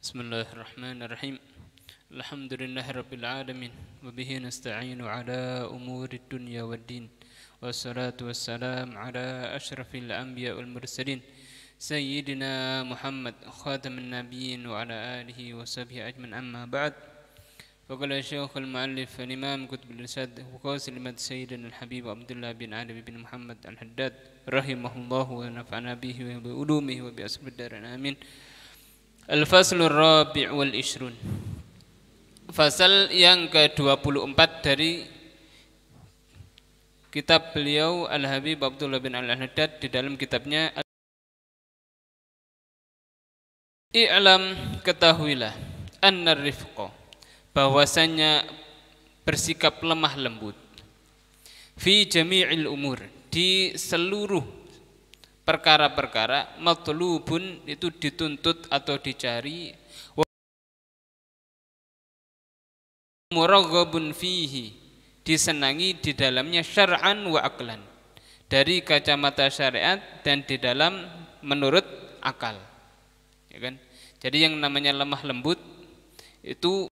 Bismillahirrahmanirrahim. Alhamdulillahirabbil alamin wa bihi nasta'inu ala umuri dunya waddin. Wassalatu wassalam ala asyrafil anbiya wal mursalin sayyidina Muhammad khatamin nabiyyin wa ala alihi wa sahbihi ajmain, amma ba'd. Faqala Syekhul Mu'allif al-Imam Qutbul Irsyad wa qasimat Sayyidina al-Habib Abdullah bin Ali bin Muhammad al-Haddad rahimahullahu wa nafa'ana bihi wa bi ulumihi wa bi asbid darin amin. Al-Faslur Rabi' wal Ishrun. Fasal yang ke-24 dari kitab beliau Al-Habib Abdullah bin Al-Haddad di dalam kitabnya I'lam, ketahuilah, annar rifqa, bahwasanya bersikap lemah lembut, fi jami'il umur, di seluruh perkara-perkara, matlubun, itu dituntut atau dicari, muraghabun fihi, disenangi di dalamnya, syar'an wa aqlan, dari kacamata syariat dan di dalam menurut akal, ya kan? Jadi yang namanya lemah lembut itu,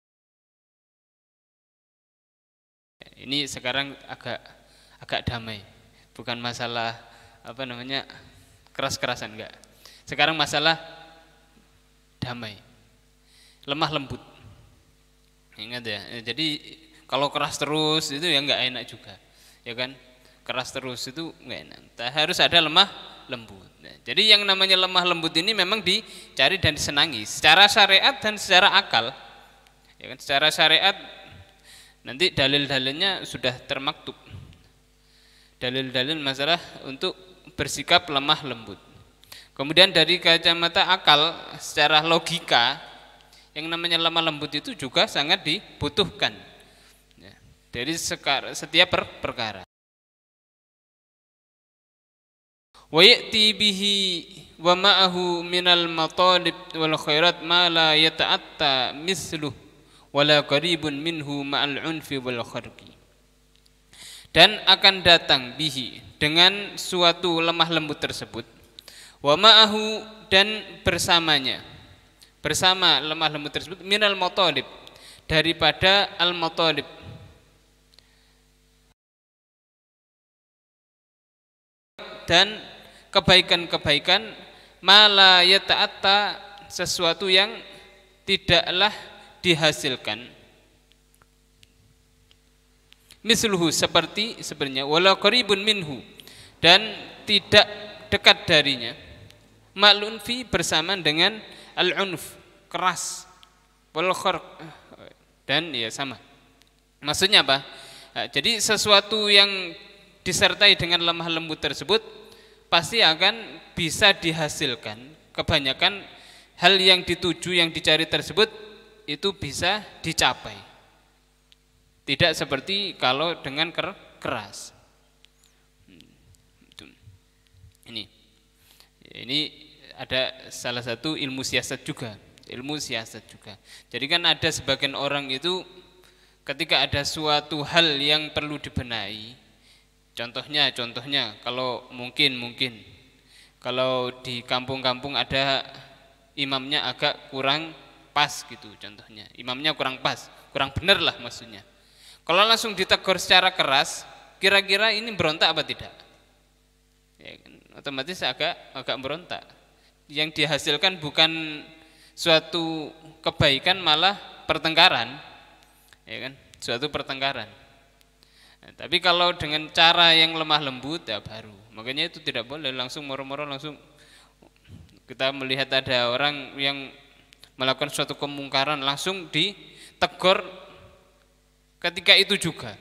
ini sekarang agak damai, bukan masalah keras-kerasan, enggak. Sekarang masalah damai, lemah lembut. Ingat ya. Jadi kalau keras terus itu ya enggak enak juga, ya kan? Keras terus itu enggak enak. Harus ada lemah lembut. Nah, jadi yang namanya lemah lembut ini memang dicari dan disenangi secara syariat dan secara akal. Ya kan? Secara syariat nanti dalil-dalilnya sudah termaktub. Dalil-dalil masalah untuk bersikap lemah lembut. Kemudian dari kacamata akal, secara logika, yang namanya lemah lembut itu juga sangat dibutuhkan, ya, dari setiap perkara. Wa ya'ti bihi wa ma'ahu minal matalib wal khairat ma la yata'atta misluh wala qaribun minhu ma'al unfi wal kharqi. Dan akan datang bihi, dengan suatu lemah lembut tersebut, wa ma'ahu, dan bersamanya, bersama lemah lembut tersebut, minal matalib, daripada al matalib, dan kebaikan-kebaikan, mala yata'atta, sesuatu yang tidaklah dihasilkan, misluhu, sebenarnya, wala qaribun minhu, dan tidak dekat darinya, ma'lun fi, bersamaan dengan al-unf, keras, wal kharq, dan ya sama. Maksudnya apa? Nah, jadi sesuatu yang disertai dengan lemah lembut tersebut pasti akan bisa dihasilkan. Kebanyakan hal yang dituju, yang dicari tersebut itu bisa dicapai. Tidak seperti kalau dengan keras. Ini ada salah satu ilmu siasat juga. Jadi kan ada sebagian orang itu ketika ada suatu hal yang perlu dibenahi. Contohnya kalau mungkin kalau di kampung-kampung ada imamnya agak kurang pas gitu, contohnya. Imamnya kurang pas, kurang benar lah maksudnya. Kalau langsung ditegur secara keras, kira-kira ini berontak apa tidak? Ya, otomatis agak berontak. Yang dihasilkan bukan suatu kebaikan, malah pertengkaran, ya kan? Suatu pertengkaran. Nah, tapi kalau dengan cara yang lemah lembut, ya baru. Makanya itu tidak boleh langsung moro-moro, langsung kita melihat ada orang yang melakukan suatu kemungkaran langsung ditegur. Ketika itu juga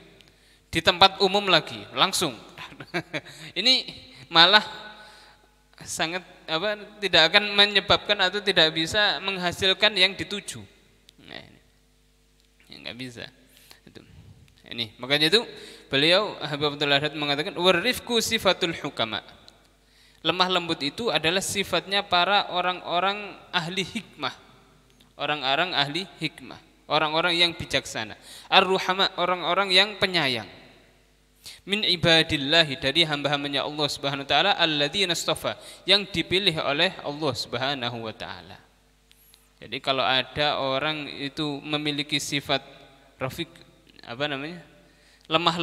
di tempat umum lagi langsung ini malah sangat tidak akan menyebabkan atau tidak bisa menghasilkan yang dituju. Nah, ini nggak bisa itu. Ini makanya itu beliau Habib Abdullah Haddad mengatakan warifku sifatul hukama, lemah lembut itu adalah sifatnya para orang-orang ahli hikmah, orang-orang ahli hikmah, orang-orang yang bijaksana, ar-ruhama, orang-orang yang penyayang, min ibadillahi, dari hamba-hambanya Allah Subhanahu wa taala, alladzina istafa, yang dipilih oleh Allah Subhanahu wa taala. Jadi kalau ada orang itu memiliki sifat rafiq, lemah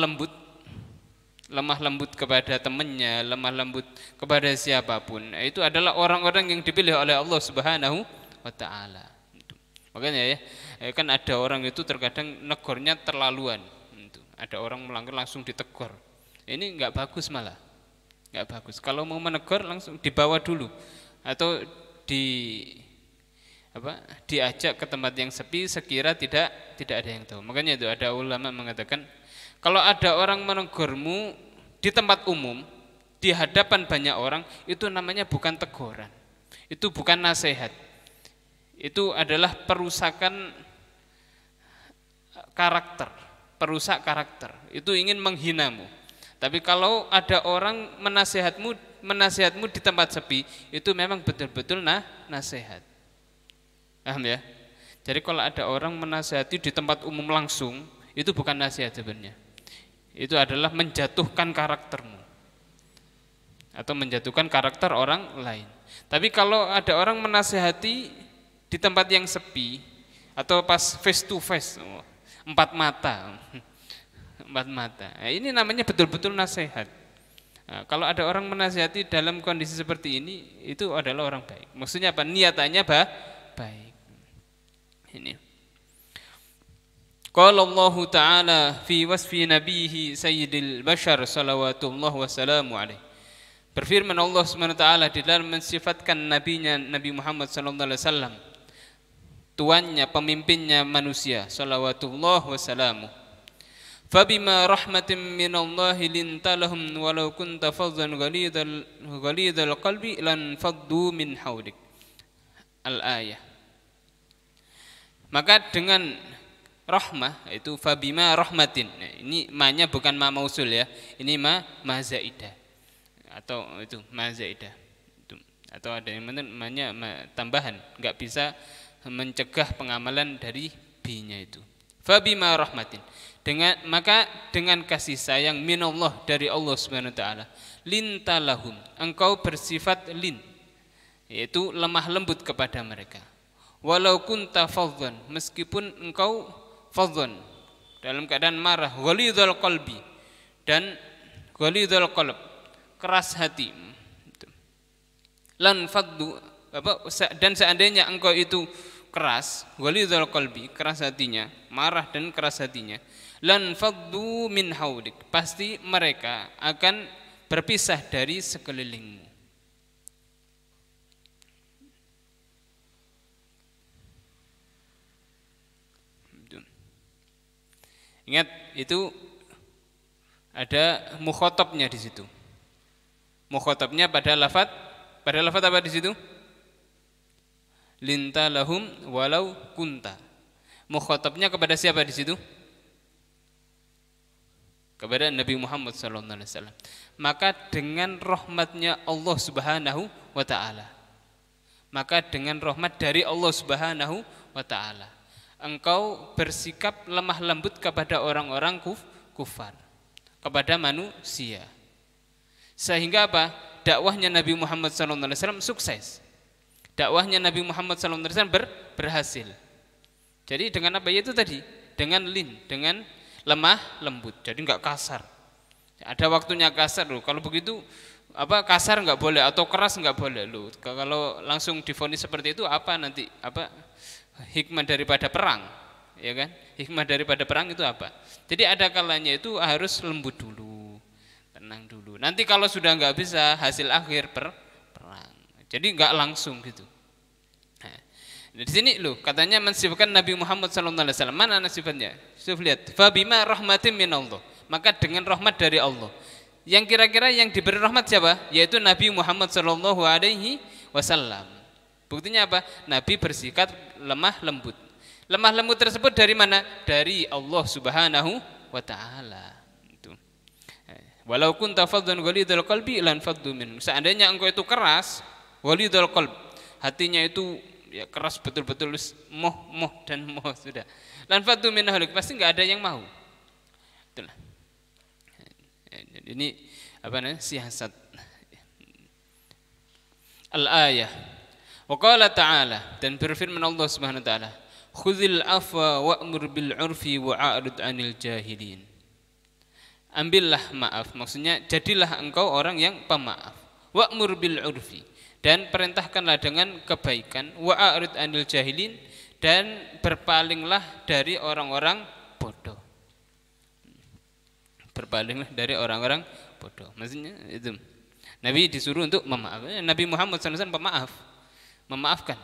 lembut kepada temannya, lemah lembut kepada siapapun, itu adalah orang-orang yang dipilih oleh Allah Subhanahu wa taala. Makanya kan ada orang itu terkadang negornya terlaluan. Ada orang melanggar langsung ditegur. Ini enggak bagus malah. Enggak bagus. Kalau mau menegur langsung dibawa dulu atau diajak ke tempat yang sepi sekira tidak ada yang tahu. Makanya itu ada ulama mengatakan kalau ada orang menegurmu di tempat umum di hadapan banyak orang, itu namanya bukan teguran. Itu bukan nasihat. Itu adalah perusakan karakter, perusak karakter. Itu ingin menghinamu. Tapi kalau ada orang menasihatmu di tempat sepi, itu memang betul-betul nasihat. Paham ya? Jadi kalau ada orang menasihati di tempat umum langsung, itu bukan nasihat sebenarnya. Itu adalah menjatuhkan karaktermu atau menjatuhkan karakter orang lain. Tapi kalau ada orang menasihati di tempat yang sepi atau pas face to face, empat mata, ini namanya betul-betul nasihat. Nah, kalau ada orang menasihati dalam kondisi seperti ini, itu adalah orang baik. Maksudnya apa? Niatannya baik. Ini. Qala Allah Ta'ala fi wasfi nabihi sayyidil bashar salawatullah wassalamu alaihi. Berfirman Allah SWT di dalam mensifatkan nabinya Nabi Muhammad sallallahu alaihi wasallam, tuannya, pemimpinnya manusia, salawatullah wassalamu. Fabima rahmatin minallahi lintalahum walau kunta faddan ghalidhal qalbi lan faddu min hawlik. Al-ayah. Maka dengan rahmah itu fabima rahmatin. Nah, ini ma-nya bukan ma mausul ya. Ini ma zaidah. Atau itu ma zaidah. Atau ada yang ma-nya tambahan, enggak bisa mencegah pengamalan dari bi-nya itu. Fabima rahmatin. Maka dengan kasih sayang minallah dari Allah Subhanahu wa taala, lintalahum, engkau bersifat lin, yaitu lemah lembut kepada mereka. Walau kunta fadhan, meskipun engkau fadhan dalam keadaan marah, ghalidhal qalbi, dan ghalidhal qalb, keras hati. Lan faddu, dan seandainya engkau itu keras, ghalidhal qalbi, keras hatinya, marah dan keras hatinya, lan faddu min haulik, pasti mereka akan berpisah dari sekelilingmu. Ingat, itu ada mukhatabnya di situ. Mukhatabnya pada lafaz apa di situ? Lintalahum walau kunta. Mukhatabnya kepada siapa di situ? Kepada Nabi Muhammad SAW. Maka dengan rahmatnya Allah Subhanahu wa taala, maka dengan rahmat dari Allah Subhanahu wa taala, engkau bersikap lemah lembut kepada orang-orang kufar, kepada manusia. Sehingga apa? Dakwahnya Nabi Muhammad SAW sukses. Dakwahnya Nabi Muhammad SAW berhasil. Jadi dengan apa? Itu tadi, dengan lin, dengan lemah lembut. Jadi enggak kasar. Ada waktunya kasar loh. Kalau begitu kasar enggak boleh atau keras enggak boleh loh. Kalau langsung divonis seperti itu apa nanti? Hikmah daripada perang, ya kan? Hikmah daripada perang itu apa? Jadi ada kalanya itu harus lembut dulu, tenang dulu. Nanti kalau sudah nggak bisa, hasil akhir perang. Jadi nggak langsung gitu. Nah, di sini loh katanya mensifatkan Nabi Muhammad SAW. Mana sifatnya? Coba lihat. Fabima rahmatin minallah. Maka dengan rahmat dari Allah. Yang kira-kira yang diberi rahmat siapa? Yaitu Nabi Muhammad SAW. Buktinya apa? Nabi bersikap lemah lembut. Lemah lembut tersebut dari mana? Dari Allah Subhanahu wa taala. Itu. Walau kunta faddan ghalidhal qalbi lan faddu min. Seandainya engkau itu keras, ghalidhal qalb, hatinya itu ya keras betul-betul moh dan moh sudah. Lan faddu min halik, pasti enggak ada yang mau. Itulah. Ini siasat. Al-ayah. Wa qala ta'ala, dan berfirman Allah Subhanahu wa taala, "Khudzil afwa wa'mur bil 'urfi wa'rid 'anil jahilin." Ambillah maaf, maksudnya jadilah engkau orang yang pemaaf. Wa'mur bil 'urfi, dan perintahkanlah dengan kebaikan, wa'rid 'anil jahilin, dan berpalinglah dari orang-orang bodoh. Berpalinglah dari orang-orang bodoh. Maksudnya itu. Nabi disuruh untuk memaaf. Nabi Muhammad SAW pemaaf, memaafkan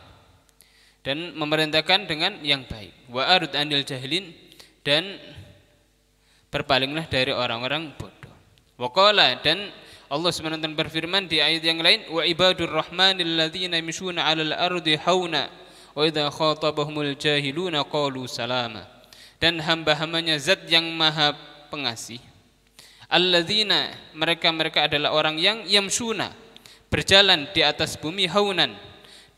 dan memerintahkan dengan yang baik. Wa'rid 'anil jahilin, dan berpalinglah dari orang-orang bodoh. Waqala, dan Allah SWT berfirman di ayat yang lain, wa ibadur rahmanil ladzina yamshuna 'alal ardi hauna wa idza khatabahumul jahiluna qalu salama. Dan hamba-hambanya Zat yang Maha Pengasih, alladzina, mereka adalah orang yang yamshuna, berjalan di atas bumi, haunan,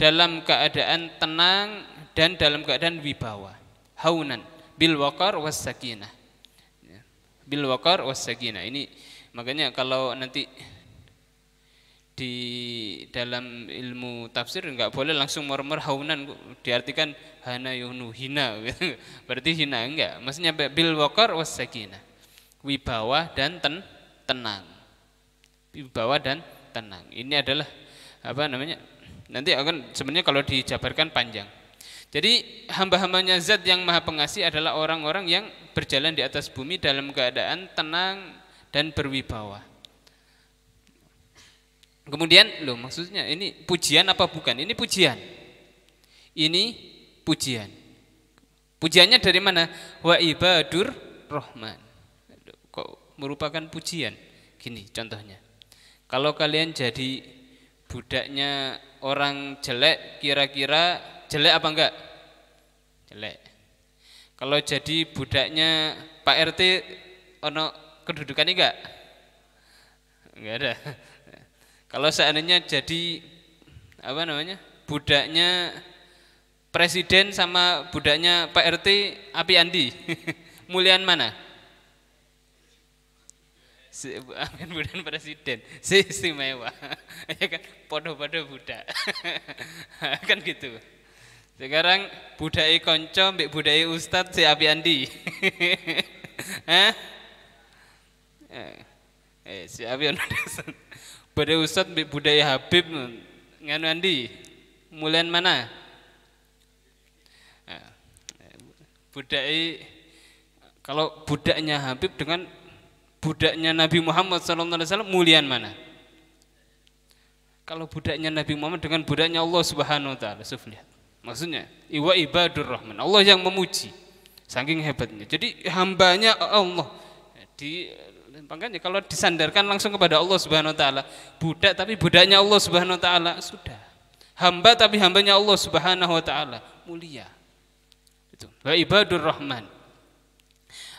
dalam keadaan tenang dan dalam keadaan wibawa. Haunan bil waqar was sakinah. Bil waqar was sakinah. Ini makanya kalau nanti di dalam ilmu tafsir enggak boleh langsung murmur haunan, diartikan hana yunu, hina. Berarti hina, enggak. Maksudnya bil waqar was sakinah. Wibawa dan tenang. Wibawa dan tenang. Ini adalah apa namanya? Nanti akan sebenarnya kalau dijabarkan panjang. Jadi hamba-hambanya Zat yang Maha Pengasih adalah orang-orang yang berjalan di atas bumi dalam keadaan tenang dan berwibawa. Kemudian, loh, maksudnya ini pujian apa bukan? Ini pujian. Ini pujian. Pujiannya dari mana? Wa ibadur rahman. Kok merupakan pujian? Gini contohnya. Kalau kalian jadi budaknya orang jelek, kira-kira jelek apa enggak? Jelek. Kalau jadi budaknya Pak RT, ono kedudukannya enggak? Enggak ada. Kalau seandainya jadi apa namanya? Budaknya presiden sama budaknya Pak RT, Api Andi, mulian mana? Amin budan presiden, istimewa, ya kan, podo-podo budak, kan gitu. Sekarang budai konco, mbek budai ustad si Api Andi, si Api Andi, budai ustad mbek budai Habib, nganu Andi, mulian mana? Budai, kalau budaknya Habib dengan budaknya Nabi Muhammad SAW mulian mana? Kalau budaknya Nabi Muhammad dengan budaknya Allah Subhanahu wa taala, lihat. Maksudnya, iwa ibadur rahman, Allah yang memuji, saking hebatnya. Jadi hambanya Allah. Makanya kalau disandarkan langsung kepada Allah Subhanahu wa taala, budak tapi budaknya Allah Subhanahu wa taala, sudah. Hamba tapi hambanya Allah Subhanahu wa taala, mulia. Itu. Wa ibadur rahman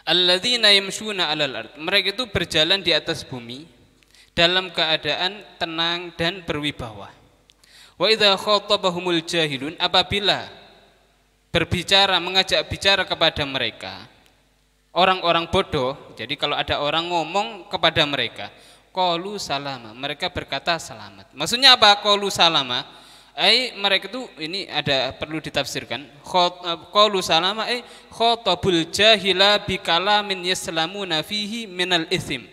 alladzina yamshuna 'alal ard. Mereka itu berjalan di atas bumi dalam keadaan tenang dan berwibawa. Wa idza khatabahumul jahilun, apabila berbicara, mengajak bicara kepada mereka orang-orang bodoh, jadi kalau ada orang ngomong kepada mereka, qalu salama, mereka berkata selamat. Maksudnya apa qalu salama? Mereka itu ini ada perlu ditafsirkan. Qalu salama khatabul jahila bikalamin yaslamuna fihi minal ithim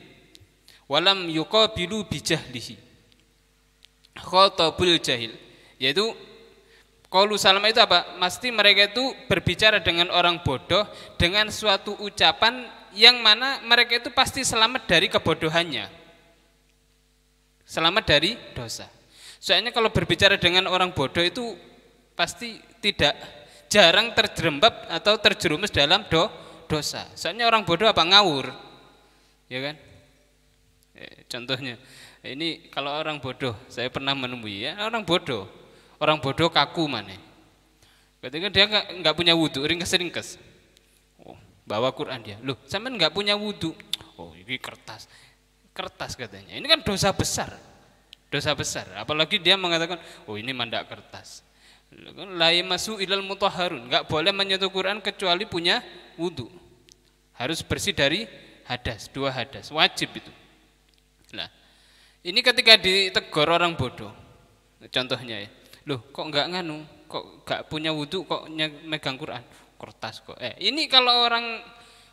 walam yuqabilu bijahlihi. Khatabul jahil, yaitu qalu salama itu apa? Mesti mereka itu berbicara dengan orang bodoh dengan suatu ucapan yang mana mereka itu pasti selamat dari kebodohannya, selamat dari dosa. Soalnya kalau berbicara dengan orang bodoh itu pasti jarang terjerembab atau terjerumus dalam dosa. Soalnya orang bodoh apa? Ngawur, ya kan? Contohnya, ini kalau orang bodoh, saya pernah menemui ya orang bodoh kaku mana? Ketika dia nggak punya wudhu, ringkes, bawa Quran dia, loh, sampean nggak punya wudhu, oh ini kertas katanya, ini kan dosa besar. Apalagi dia mengatakan, oh ini mandak kertas. La yamassu ilal mutahharun, enggak boleh menyentuh Quran kecuali punya wudu. Harus bersih dari hadas, 2 hadas, wajib itu. Nah, ini ketika ditegur orang bodoh, contohnya ya, Loh, kok enggak nganu? Kok enggak punya wudu kok megang Quran? Kertas kok. Ini kalau orang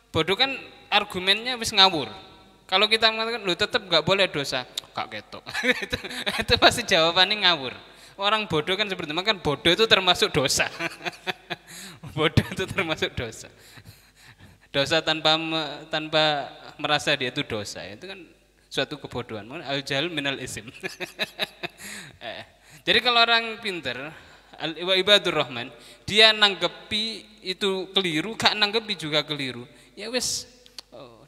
bodoh kan argumennya wis ngawur. Kalau kita mengatakan lu tetap nggak boleh dosa, kak ketok. itu pasti jawabannya ngawur. Orang bodoh kan seperti itu, kan bodoh itu termasuk dosa. Bodoh itu termasuk dosa. Dosa tanpa merasa dia itu dosa, itu kan suatu kebodohan. Al jahil minal isim. Jadi kalau orang pinter, wa ibadur rahman, dia nanggepi itu keliru, gak nanggepi juga keliru. Ya wis,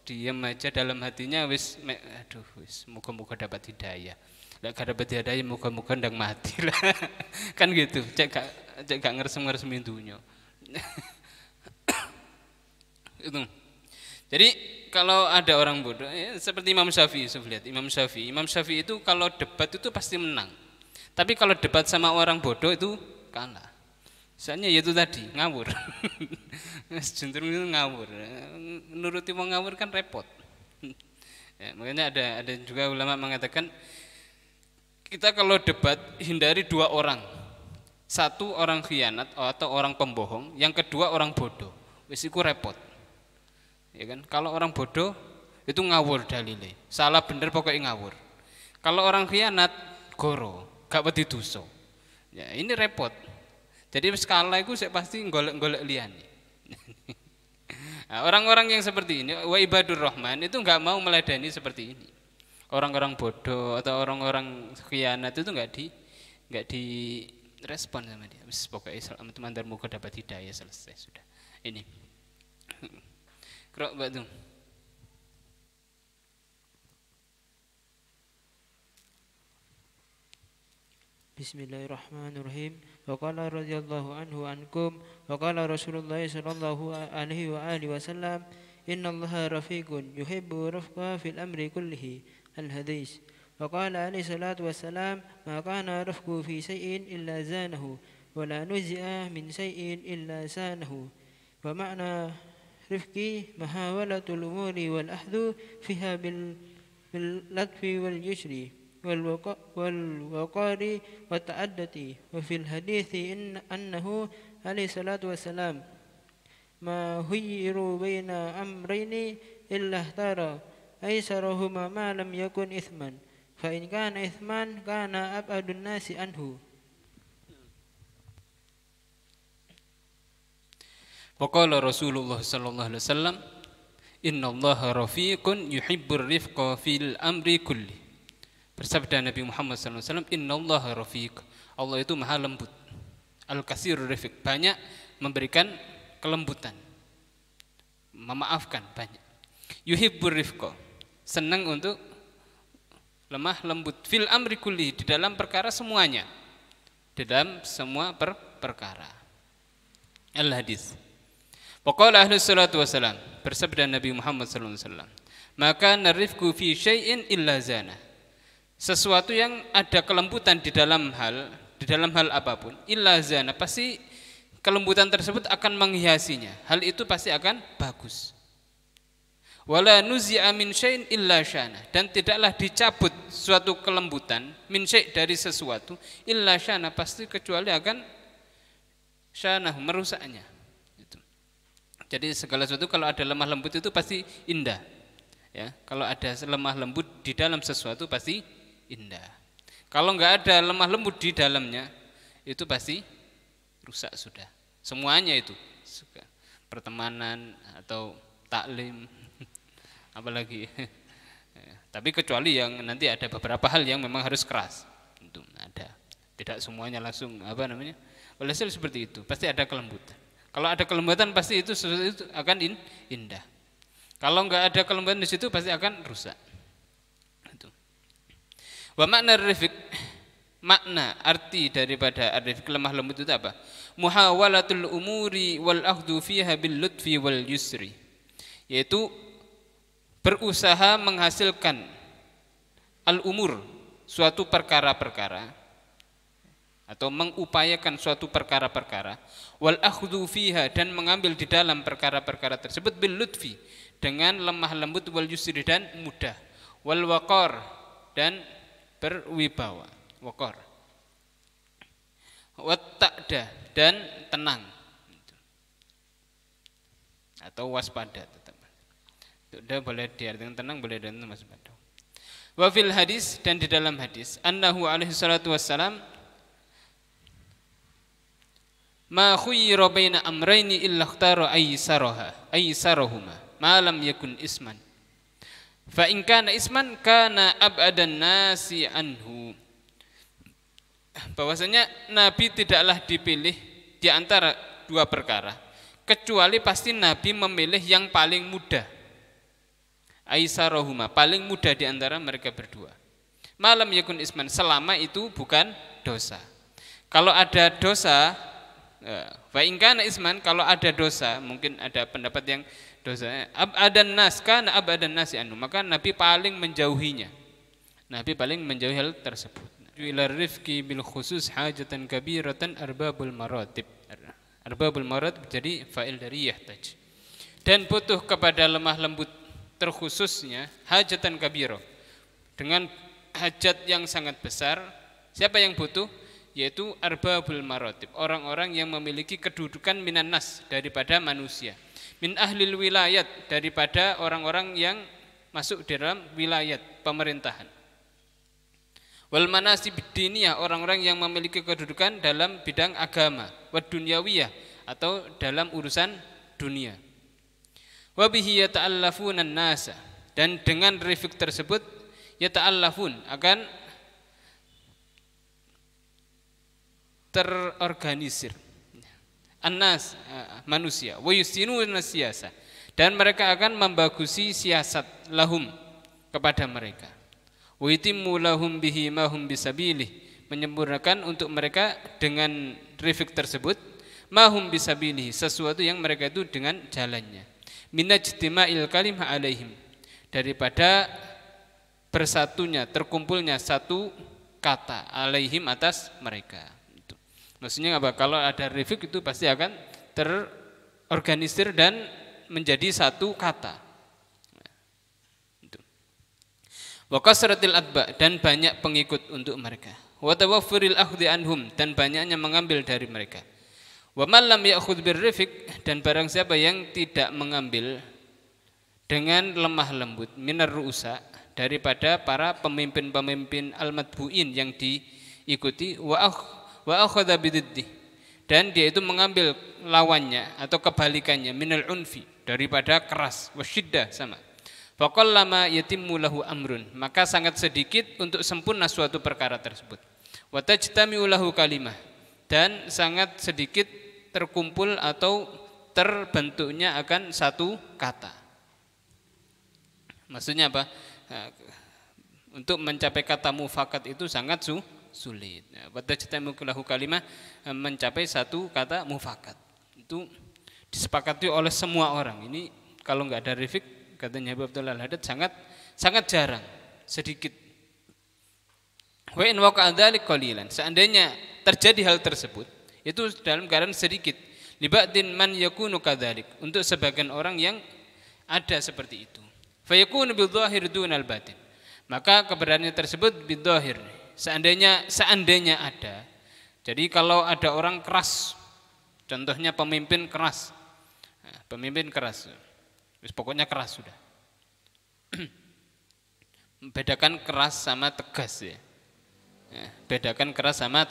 diam aja dalam hatinya wis, aduh wis, moga-moga dapat hidayah. Lah gak dapat hidayah, moga-moga ndang mati lah. Kan gitu, cek gak ngeresem-ngeresemin dunya. Itu. Jadi kalau ada orang bodoh, seperti Imam Syafi'i, lihat Imam Syafi'i itu kalau debat itu pasti menang. Tapi kalau debat sama orang bodoh itu kalah. Soalnya yaitu tadi ngawur. Cenderung itu ngawur. Nuruti wong ngawur kan repot. Ya, makanya ada juga ulama mengatakan kita kalau debat hindari dua orang. Satu orang khianat atau orang pembohong, yang kedua orang bodoh. Wis iku repot. Ya kan? Kalau orang bodoh itu ngawur dalile. Salah bener pokoknya ngawur. Kalau orang khianat goro, gak wedi dosa. Ya, ini repot. Jadi skala itu saya pasti golek-golek liyane. Nah, orang-orang yang seperti ini wa ibadur rahman itu enggak mau meladani seperti ini. Orang-orang bodoh atau orang-orang khianat itu enggak di respon sama dia. Wis pokoknya selamat teman muka dapat hidayah, selesai sudah. Ini. Krok batu. Bismillahirrahmanirrahim. Wa qala radhiyallahu anhu ankum wa qala Rasulullah sallallahu alaihi wa alihi wasallam innallaha rafiqun yuhibbu rifqa fil amri kullihi. Al-hadis. Wa qala alaihi salatu wassalam ma kana rifqu fi shay'in illa zanahu wa la nuzi'a min shay'in illa sanahu. Wa ma'na rifqi mahawalatul umuri wal ahdhu fiha bil latfi wal yusri والوقار والتعدد. وفي الحديث أنه عليه الصلاة والسلام ما خيروا بين أمرين إلا اختار أيسرهما ما لم يكن إثما فإن كان إثما كان أبعد الناس عنه. وقال رسول الله صلى الله عليه وسلم إن الله رفيق يحب الرفق في الأمر كله. Bersabda Nabi Muhammad SAW, Innallaha rafiq, Allah itu maha lembut. Al-kasirur rafiq, banyak memberikan kelembutan, memaafkan banyak. Yuhibbur rifqa, senang untuk lemah lembut. Fil amri kulli, di dalam perkara semuanya, di dalam semua perkara. Al-hadis. Waqala ahlus salatu wassalam, bersabda Nabi Muhammad SAW, maka narifku fi syai'in illa zana, sesuatu yang ada kelembutan di dalam hal apapun, illa zana, pasti kelembutan tersebut akan menghiasinya. Hal itu pasti akan bagus. Wala nuzi'a min syai'in illa syana, dan tidaklah dicabut suatu kelembutan min syai' dari sesuatu illa syana, pasti kecuali akan syana, merusaknya. Itu. Jadi segala sesuatu kalau ada lemah lembut itu pasti indah. Ya, kalau ada lemah lembut di dalam sesuatu pasti indah. Kalau enggak ada lemah lembut di dalamnya, itu pasti rusak sudah. Semuanya itu, pertemanan atau taklim, apalagi. Tapi kecuali yang nanti ada beberapa hal yang memang harus keras, itu ada. Tidak semuanya langsung Walhasil seperti itu, pasti ada kelembutan. Kalau ada kelembutan pasti itu akan indah. Kalau enggak ada kelembutan di situ pasti akan rusak. Wa makna rifq, makna arti daripada ar-rifq lemah lembut itu apa? Muhawalatul umuri wal akhdhu fiha bil lutfi wal yusri, yaitu berusaha menghasilkan al-umur, suatu perkara-perkara, atau mengupayakan suatu perkara-perkara, wal akhdhu fiha, dan mengambil di dalam perkara-perkara tersebut bil lutfi, dengan lemah lembut, wal yusri, dan mudah, wal waqar, dan berwibawa, waqar. watta'da dan tenang atau waspada tetap. Sudah boleh diartikan tenang, boleh diartikan waspada. Wa fil hadis, dan di dalam hadis, annahu alaihi salatu wassalam ma khuyyira baina amrayni illa ikhtara aysarahuma ma lam yakun isman. Fa in kana isman kana ab'adan nasi anhu. Bahwasanya Nabi tidaklah dipilih di antara dua perkara, kecuali pasti Nabi memilih yang paling mudah. Aisarahuma, paling mudah di antara mereka berdua. Malam yakun isman, selama itu bukan dosa. Kalau ada dosa, wa in kana isman, kalau ada dosa, mungkin ada pendapat yang dosa abadan nas, kana abadan nasi anu, maka Nabi paling menjauhinya. Nabi paling menjauhi hal tersebut. Ila rifqi bil khusus hajatan kabiratan arbabul maratib. Arbabul maratib jadi fa'il dari yahtaj. Dan butuh kepada lemah lembut terkhususnya hajatan kabiro, dengan hajat yang sangat besar. Siapa yang butuh? Yaitu arbabul maratib, orang-orang yang memiliki kedudukan minan nas, daripada manusia, min ahlil wilayat, daripada orang-orang yang masuk di dalam wilayat pemerintahan, wal manasib diniyah, orang-orang yang memiliki kedudukan dalam bidang agama, wad dunyawiyah, atau dalam urusan dunia. Wa bihi yata'allafuna an-nasa, dan dengan rifq tersebut yata'allafun, akan terorganisir an-nas, manusia, wa yusinuna siyasa, dan mereka akan membagusi siasat lahum, kepada mereka, wa yutimmu lahum bihi ma hum bisabilih, menyempurnakan untuk mereka dengan rifq tersebut ma hum bisabilih, sesuatu yang mereka itu dengan jalannya, minajtima'il kalimah alaihim, daripada bersatunya, terkumpulnya satu kata, alaihim, atas mereka. Itu maksudnya apa? Kalau ada rifq itu pasti akan terorganisir dan menjadi satu kata. Wa kasratil atba, dan banyak pengikut untuk mereka. Wa tawaffuril akhdhi anhum, dan banyaknya mengambil dari mereka. Wa man lam ya'khudh birrifq, dan barang siapa yang tidak mengambil dengan lemah lembut, minar ru'usa, daripada para pemimpin-pemimpin al-matbu'in yang diikuti, wa akhadha bididdi, dan dia itu mengambil lawannya atau kebalikannya, minal unfi, daripada keras, wasyiddah, sama. Faqallama yatimmu lahu amrun, maka sangat sedikit untuk sempurna suatu perkara tersebut. Wa tajtami'u lahu kalimah, dan sangat sedikit terkumpul atau terbentuknya akan satu kata. Maksudnya apa? Untuk mencapai kata mufakat itu sangat sulit. Wa tajtami'u lahu kalimah, mencapai satu kata mufakat itu disepakati oleh semua orang. Ini kalau nggak ada rifq, katanya Habib Abdullah Al-Haddad, sangat jarang, sedikit. Wa in waqa'a dzalik qalilan, seandainya terjadi hal tersebut, itu dalam keadaan sedikit. Liba'din man yakunu kadzalik, untuk sebagian orang yang ada seperti itu. Fa yakunu bidzahir dunal batin, maka keberadaannya tersebut bidzahir, seandainya ada. Jadi kalau ada orang keras, contohnya pemimpin keras, pokoknya keras sudah. Bedakan keras sama tegas ya. Bedakan keras sama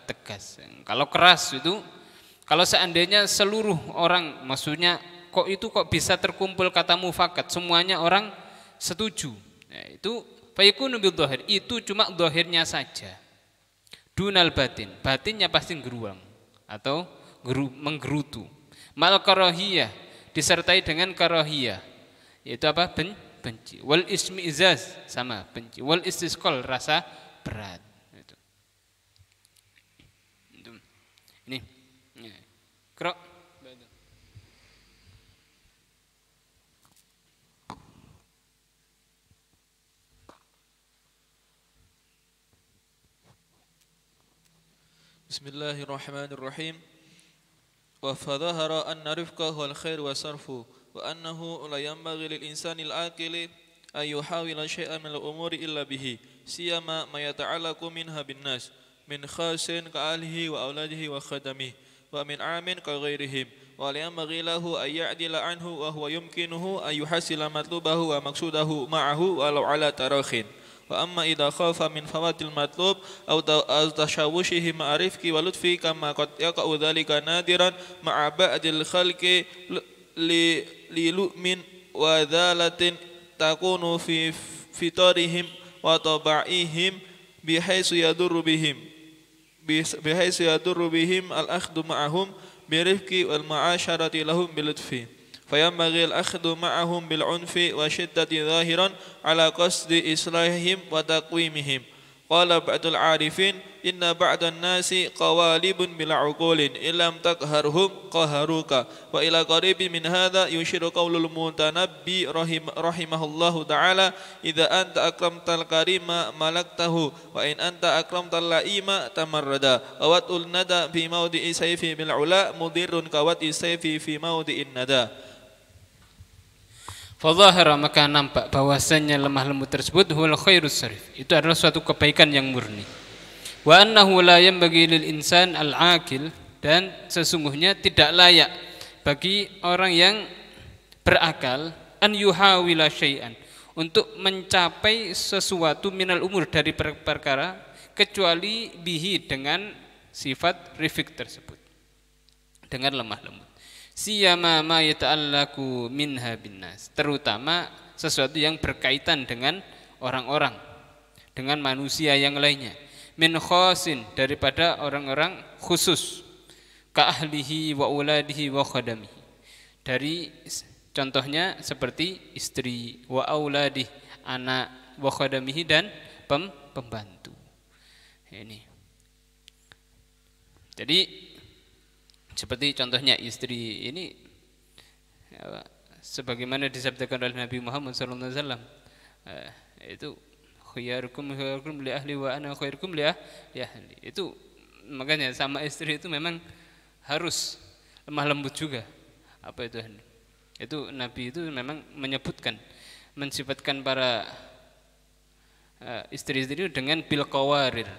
tegas. Kalau keras itu, kalau seandainya seluruh orang, maksudnya kok bisa terkumpul kata mufakat, semuanya orang setuju, itu fayakunu bidzahir, itu cuma zahirnya saja. Dunal batin, batinnya pasti geruang atau menggerutu. Mal karahiyah, disertai dengan karahiyah, yaitu apa? Benci. Wal ismi'zaz, sama benci. Wal istisqal, rasa berat. Itu. Ini. Qra. Bismillahirrahmanirrahim. Wa fadhahara anna rifqa huwal khair wa sarfu wa annahu la yanbaghi lil insani al aqili ay yuhawila syai'an min al umuri illa bihi siyama ma yata'allaqu minha bin nas من خاص كأهله وأولاده وخدمه ومن عام كغيرهم ولا ينبغي له أن يعدل عنه وهو يمكنه أن يحصل مطلوبه ومقصوده معه ولو على تراخٍ وأما إذا خاف من فوات المطلوب أو تشوشه مع رفق ولطف كما قد يقع ذلك نادرا مع بعض الخلق للؤم وذالة تكون في فطرهم وطبائعهم بحيث يضر بهم الأخذ معهم برفق والمعاشرة لهم بلطف فينبغي الأخذ معهم بالعنف والشدة ظاهرا على قصد إصلاحهم وتقويمهم قال بعض العارفين إن بعض الناس قوالب بلا عقول إن لم تقهرهم قهروك وإلى قريب من هذا يشير قول المتنبي رحمه الله تعالى إذا أنت أكرمت الكريم ملكته وإن أنت أكرمت اللئيم تمردا ووطء الندى في موضع السيف بالعلا مضر كوطء السيف في موضع الندى. Fadhahara, maka nampak bahwasanya lemah lembut tersebut huwal khairus sarif, itu adalah suatu kebaikan yang murni. Wa annahu la yanbaghi lil insan al-aqil, dan sesungguhnya tidak layak bagi orang yang berakal an yuhawila syai'an, untuk mencapai sesuatu minal umur dari perkara, kecuali bihi, dengan sifat rifik tersebut, dengan lemah lembut. Siyama ma yata'allaku minha binnas, terutama sesuatu yang berkaitan dengan orang-orang, dengan manusia yang lainnya. Min khosin, daripada orang-orang khusus, ka ahlihi wa uladihi wa khadamihi, dari contohnya seperti istri, wa auladih, anak, wa khadamihi, dan pembantu. Ini jadi seperti contohnya istri ini, sebagaimana disabdakan oleh Nabi Muhammad SAW, itu khairukum li ahli wa ana khairukum li ahli. Itu makanya sama istri itu memang harus lemah lembut juga. Apa itu? Itu Nabi itu memang menyebutkan, mensifatkan para istri-istri dengan bil qawarir,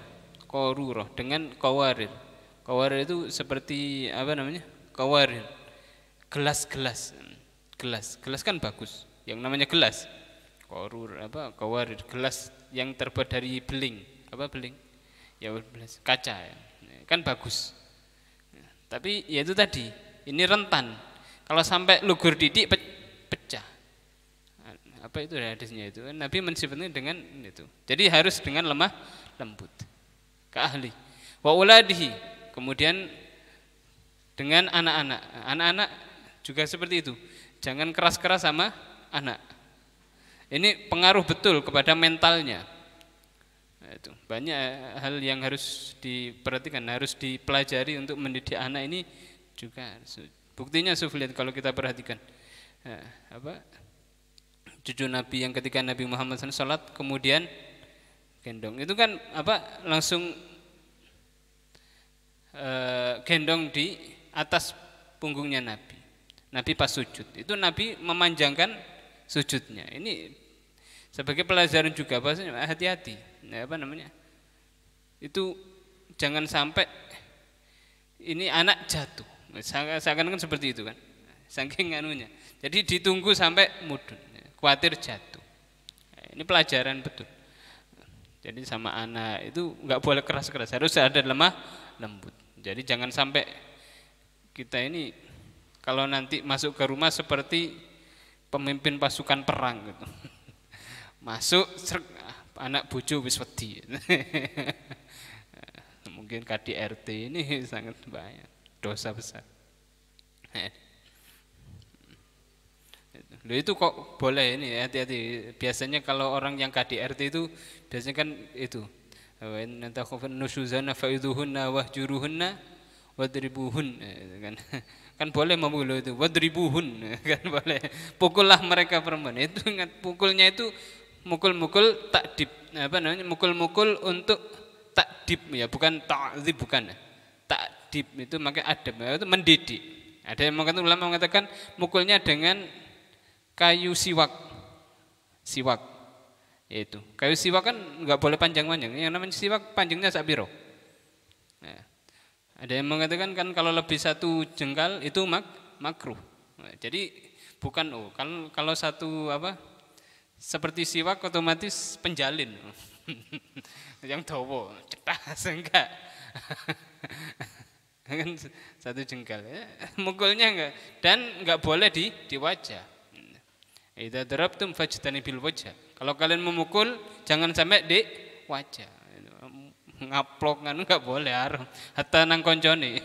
qaruroh, dengan qawarir. Qawarir itu seperti apa namanya? Qawarir, gelas kan bagus, yang namanya gelas. Qarur apa? Qawarir, gelas yang terbuat dari beling. Apa beling? Ya kaca ya. Kan bagus. Tapi ya itu tadi, ini rentan. Kalau sampai lugur didik pecah. Apa itu hadisnya itu? Nabi mensifatnya dengan itu. Jadi harus dengan lemah lembut. Ka ahli wa uladihi. Kemudian dengan anak-anak juga seperti itu. Jangan keras-keras sama anak. Ini pengaruh betul kepada mentalnya. Itu banyak hal yang harus diperhatikan, harus dipelajari untuk mendidik anak ini juga. Buktinya lihat kalau kita perhatikan, cucu Nabi yang ketika Nabi Muhammad SAW sholat kemudian gendong, itu kan langsung gendong di atas punggungnya Nabi. Nabi pas sujud, itu Nabi memanjangkan sujudnya. Ini sebagai pelajaran juga, bahasanya hati-hati. Itu jangan sampai ini anak jatuh. Seakan-akan seperti itu kan, saking anunya. Jadi ditunggu sampai mudun, khawatir jatuh. Ini pelajaran betul. Jadi sama anak itu nggak boleh keras-keras, harus ada lemah lembut. Jadi jangan sampai kita ini kalau nanti masuk ke rumah seperti pemimpin pasukan perang gitu. Masuk anak bojo wis wedi. Mungkin KDRT ini sangat bahaya, dosa besar. Loh, itu kok boleh ini, hati-hati. Biasanya kalau orang yang KDRT itu biasanya kan itu, wa in takhafun nusyuzana fa'idhuhunna wahjuruhunna wadribuhun, kan boleh memukul itu, wadribuhun, kan boleh, pukullah mereka perempuan. Itu ingat, pukulnya itu mukul-mukul takdib, mukul-mukul untuk takdib ya, bukan ta'dzib, bukan. Takdib itu makanya adab, itu mendidik. Ada yang mengatakan, ulama mengatakan mukulnya dengan kayu siwak, itu kayu siwak kan nggak boleh panjang-panjang. Yang namanya siwak panjangnya sak piro? Nah, ada yang mengatakan kan kalau lebih 1 jengkal itu makruh. Nah, jadi bukan kalau satu seperti siwak otomatis penjalin. Yang dawa cetas enggak. Kan 1 jengkal ya, mukulnya enggak, dan enggak boleh di wajah. Idza darabtum fajtanibil wajah. Kalau kalian memukul jangan sampai di wajah. Ngaplok kan enggak boleh, haram. Hatta nang koncone.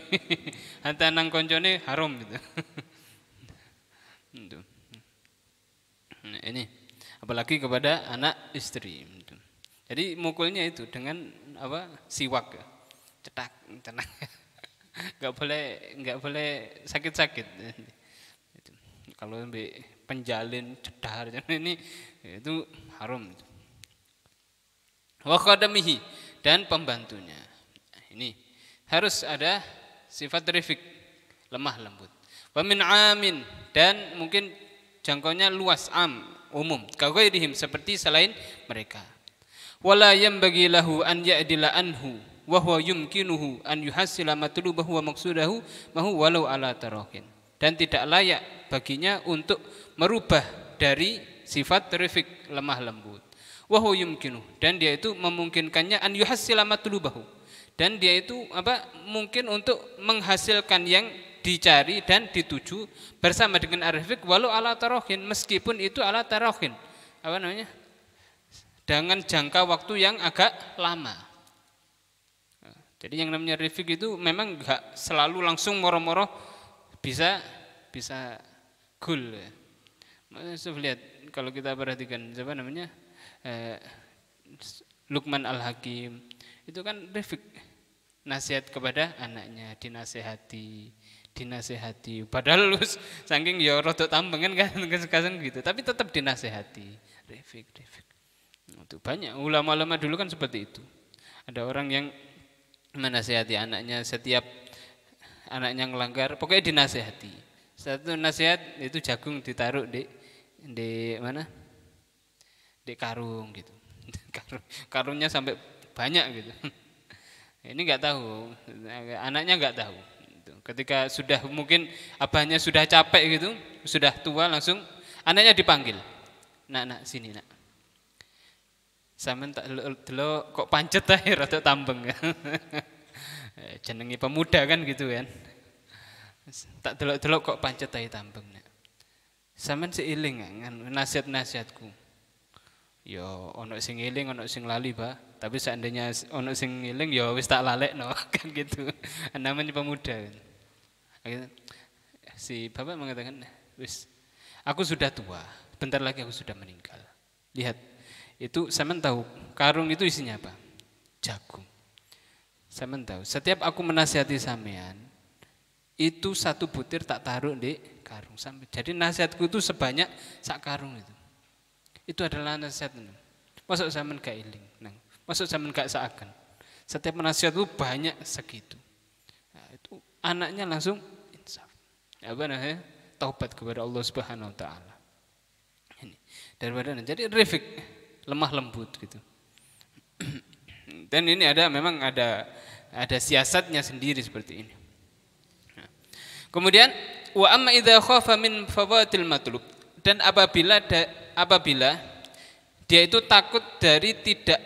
Hatta nang koncone haram gitu. Nah, ini apalagi kepada anak istri. Jadi mukulnya itu dengan siwak. Cetak, tenang. Enggak boleh sakit-sakit. Kalau penjalin cedar ini itu haram. Wa khadamihi, dan pembantunya. Ini harus ada sifat rifik, lemah lembut. Wa min amin, dan mungkin jangkaunya luas, umum, kaghairihim, seperti selain mereka. Wala yanbaghi lahu an ya'dila anhu wa huwa yumkinuhu an yuhassila matlubahu wa maqsudahu ma huwa walau ala tarahin. Dan tidak layak baginya untuk merubah dari sifat rifik, lemah lembut. Wa huwa yumkinuhu, dan dia itu memungkinkannya an yuhassila matlubahu, dan dia itu mungkin untuk menghasilkan yang dicari dan dituju bersama dengan arifik walau ala tarahin, meskipun itu ala tarahin. Dengan jangka waktu yang agak lama. Jadi yang namanya rifik itu memang enggak selalu langsung moro-moro bisa gul. Lihat kalau kita perhatikan Luqman Al-Hakim itu kan rifik, nasihat kepada anaknya, dinasehati. Padahal saking ya rodok tambeng kan gitu, tapi tetap dinasehati. Rifik. Itu banyak ulama-ulama dulu kan seperti itu. Ada orang yang menasehati anaknya, setiap anaknya ngelanggar pokoknya dinasehati. Satu nasihat itu jagung ditaruh di mana? Di karung gitu. Karungnya sampai banyak gitu. Ini enggak tahu, anaknya enggak tahu. Ketika sudah mungkin abahnya sudah capek gitu, sudah tua, langsung anaknya dipanggil. Nak sini nak. Sampeyan tak delok kok pancet ae rada tambeng. Jenenge pemuda kan gitu kan. Tak delok-delok kok pancet ae tambeng nak. Sampeyan seiling kan nasihat-nasihatku. Ya ono sing eling, ono sing lali, Pak. Tapi seandainya ono sing eling ya wis tak lalekno kan gitu. Namanya pemuda kan. Si bapak mengatakan, wis aku sudah tua, bentar lagi aku sudah meninggal. Lihat, itu sampean tahu karung itu isinya apa? Jagung. Sampean tahu, setiap aku menasihati sampean, itu 1 butir tak taruh di karung sampai. Jadi nasihatku itu sebanyak sak karung itu. Itu adalah nasihat. Masuk sampean gak eling, masuk sampean gak seakan. Setiap nasihat itu banyak segitu. Nah, itu anaknya langsung insaf. Taubat kepada Allah Subhanahu wa taala. Ini daripada jadi rifik, lemah lembut gitu. Dan ini memang ada siasatnya sendiri seperti ini. Nah, kemudian wa amma idza khafa min fawatil matlub, dan apabila dia itu takut dari tidak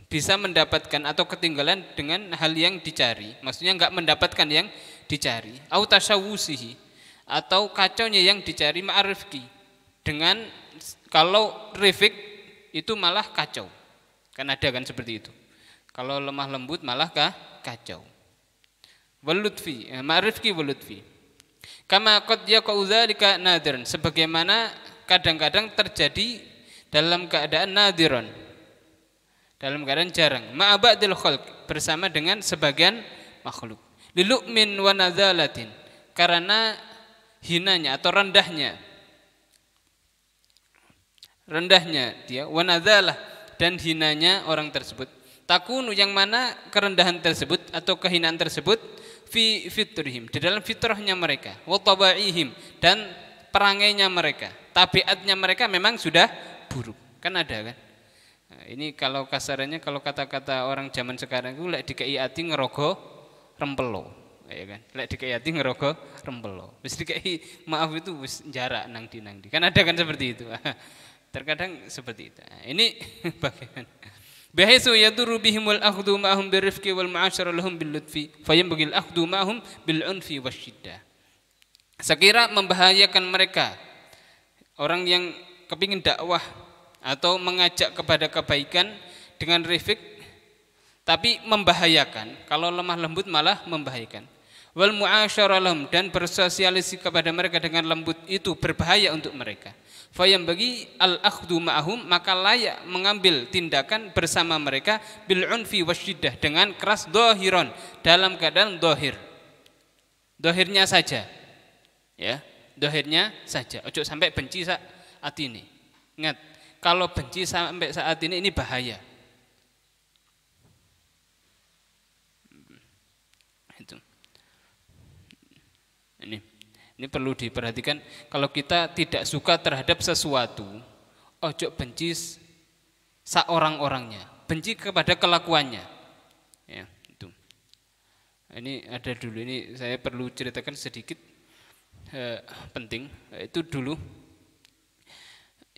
bisa mendapatkan atau ketinggalan dengan hal yang dicari, maksudnya enggak mendapatkan yang dicari, au tasyawusihi, atau kacaunya yang dicari ma'arifki, dengan kalau rifik itu malah kacau. Kan ada kan seperti itu. Kalau lemah lembut malah kacau. Walutfi, ma'rifki walutfi. Kama qad yaqa'u dzalika nadiran, sebagaimana kadang-kadang terjadi dalam keadaan nadiran, dalam keadaan jarang, ma'abadil khalq, bersama dengan sebagian makhluk. Lilu'min wa nadzalatin, karena hinanya atau rendahnya dia, wa nadzalah, dan hinanya orang tersebut. Takunu, yang mana kerendahan tersebut atau kehinaan tersebut fi fitrihim, di dalam fitrahnya mereka, wa tabaihim, dan perangainya mereka, tabiatnya mereka memang sudah buruk. Kan ada kan Nah, ini kalau kasarannya, kalau kata-kata orang zaman sekarang itu lek dikei ati ngerogo rempelo, ya kan? Lek dikei ati ngerogo rempelo. Wis dikei maaf itu wis jarak nang di. Kan ada kan seperti itu. Terkadang seperti itu. Nah, ini bagian. Bahaisu yadurru bihimul akhdhu ma'hum birrifqi wal ma'asyara lahum bil lutfi fayanbaghi al akhdhu ma'hum bil unfi wasyiddah. Sekira membahayakan mereka orang yang kepingin dakwah atau mengajak kepada kebaikan dengan rifq tapi membahayakan, kalau lemah lembut malah membahayakan. Wal mu'asyara lahum, dan bersosialisasi kepada mereka dengan lembut itu berbahaya untuk mereka. Fayam bagi al-akhdhu ma'ahum, maka layak mengambil tindakan bersama mereka bil unfi wasyiddah, dengan keras dohiron, dalam keadaan dohir, dohirnya saja, ya, dohirnya saja. Ojo sampai benci saat ini. Ingat, kalau benci sampai saat ini bahaya. Itu. Ini perlu diperhatikan. Kalau kita tidak suka terhadap sesuatu, ojo benci seorang-orangnya, benci kepada kelakuannya. Ya, itu. Ini ada dulu, ini saya perlu ceritakan sedikit penting. Itu dulu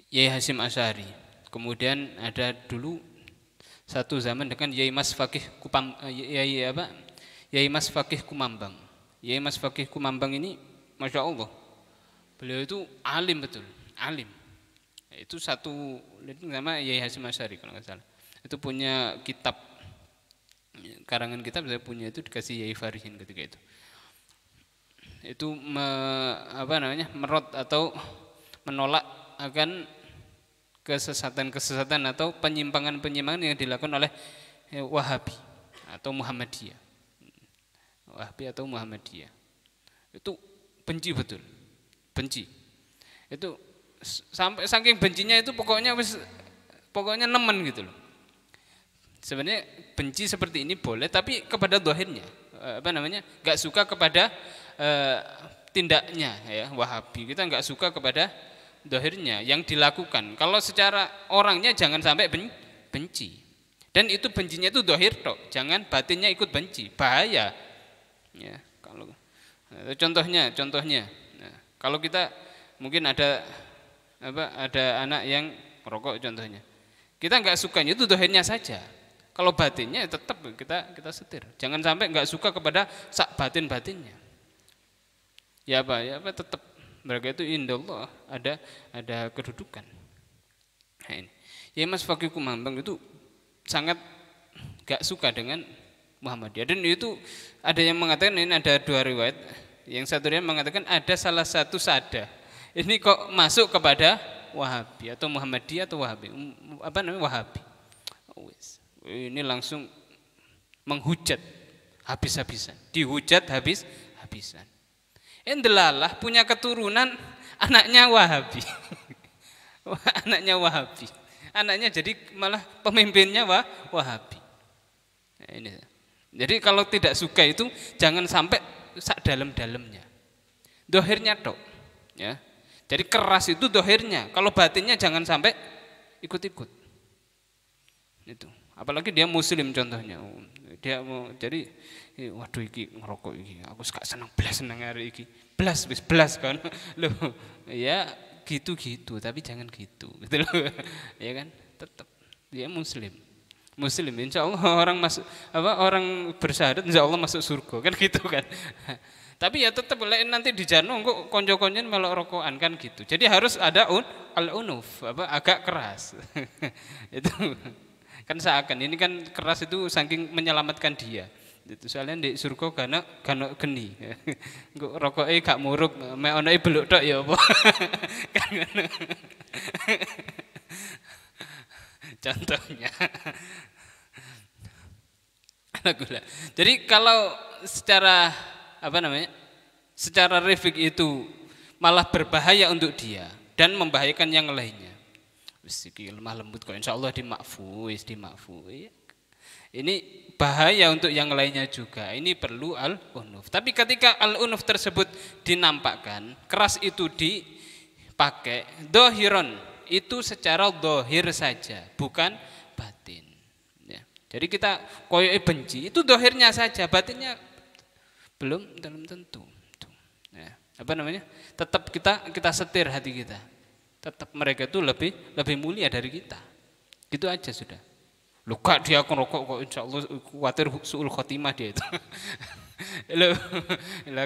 Yai Hasyim Asy'ari. Kemudian ada dulu satu zaman dengan Yai Mas Fakih Yai Mas Fakih Kumambang. Yai Mas Fakih Kumambang ini Masya Allah, beliau itu alim betul, alim. Itu satu nama Yai Hasyim Asy'ari kalau nggak salah. Itu punya kitab, karangan kitab saya punya itu dikasih Yai Farihin ketika itu. Itu merot atau menolak akan kesesatan-kesesatan atau penyimpangan-penyimpangan yang dilakukan oleh Wahabi atau Muhammadiyah. Wahabi atau Muhammadiyah. Itu benci betul, benci. Itu sampai saking bencinya itu pokoknya nemen gitu loh. Sebenarnya benci seperti ini boleh, tapi kepada dohirnya, nggak suka kepada tindaknya, ya. Wahabi kita nggak suka kepada dohirnya yang dilakukan. Kalau secara orangnya jangan sampai benci. Dan itu bencinya itu dohir tok, jangan batinnya ikut benci, bahaya. Ya, kalau contohnya, nah, kalau kita mungkin ada anak yang merokok contohnya, kita nggak sukanya itu dohirnya saja. Kalau batinnya tetap kita setir. Jangan sampai nggak suka kepada sak batinnya. Ya tetap mereka itu indallah ada kedudukan. Nah, ini. Ya Mas Fakih Kumambang itu sangat nggak suka dengan Muhammadiyah, dan itu ada yang mengatakan, ini ada dua riwayat. Yang satu dia mengatakan ada salah satu sada ini kok masuk kepada Wahabi atau Muhammadiyah atau Wahabi, Wahabi. Ini langsung menghujat habis-habisan, dihujat habis-habisan. Endelalah punya keturunan anaknya Wahabi, anaknya Wahabi, anaknya jadi malah pemimpinnya Wahabi. Nah, ini. Jadi kalau tidak suka itu jangan sampai sak dalam-dalamnya, dohirnya tok, ya. Jadi keras itu dohirnya, kalau batinnya jangan sampai ikut-ikut. Itu. Apalagi dia muslim contohnya, dia mau jadi, waduh iki ngerokok iki, aku gak seneng hari iki, belas kan, loh, ya gitu, tapi jangan gitu loh, ya kan, tetap dia muslim, insya Allah orang bersyahadat insya Allah masuk surga kan gitu kan. Tapi ya tetap nanti di jannah kok konco-koncoan melok rokokan kan gitu. Jadi harus ada al-unuf agak keras. Itu kan seakan ini kan keras itu saking menyelamatkan dia. Itu soalnya di surga karena geni. Kok rokoknya gak murup, mek ono beluk tok ya apa. Kan ngono. Contohnya. Jadi kalau secara secara rifik itu malah berbahaya untuk dia dan membahayakan yang lainnya. Wis iki lemah lembut kok insyaallah dimakfu. Ini bahaya untuk yang lainnya juga. Ini perlu al-unuf. Tapi ketika al-unuf tersebut dinampakkan, keras itu dipakai, dohiron itu secara dohir saja, bukan Jadi kita koyok benci itu dohirnya saja, batinnya belum tentu. Ya, apa namanya? Tetap kita setir hati kita. Tetap mereka itu lebih mulia dari kita. Gitu aja sudah. Luka dia akan rokok kok, insya Allah khawatir suul khotimah dia itu. Loh,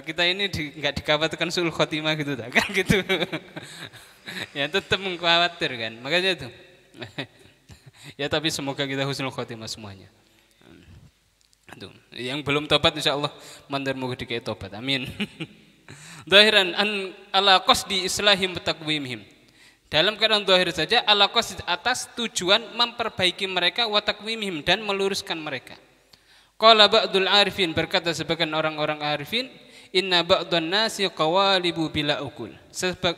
kita ini nggak dikhawatirkan suul khotimah gitu tak? Kan gitu. Ya tetap mengkhawatirkan. Makanya itu. Ya tapi semoga kita husnul khotimah semuanya. Tuh, yang belum tobat insya Allah mandar moga dikai tobat. Amin. Zahiran an ala qasdi islahim takwimihim. Dalam keadaan zahir saja ala qasdi atas tujuan memperbaiki mereka wa takwimihim dan meluruskan mereka. Qala ba'dul arifin, berkata sebagian orang-orang arifin, inna ba'dun nasi qawalibu bila ukul.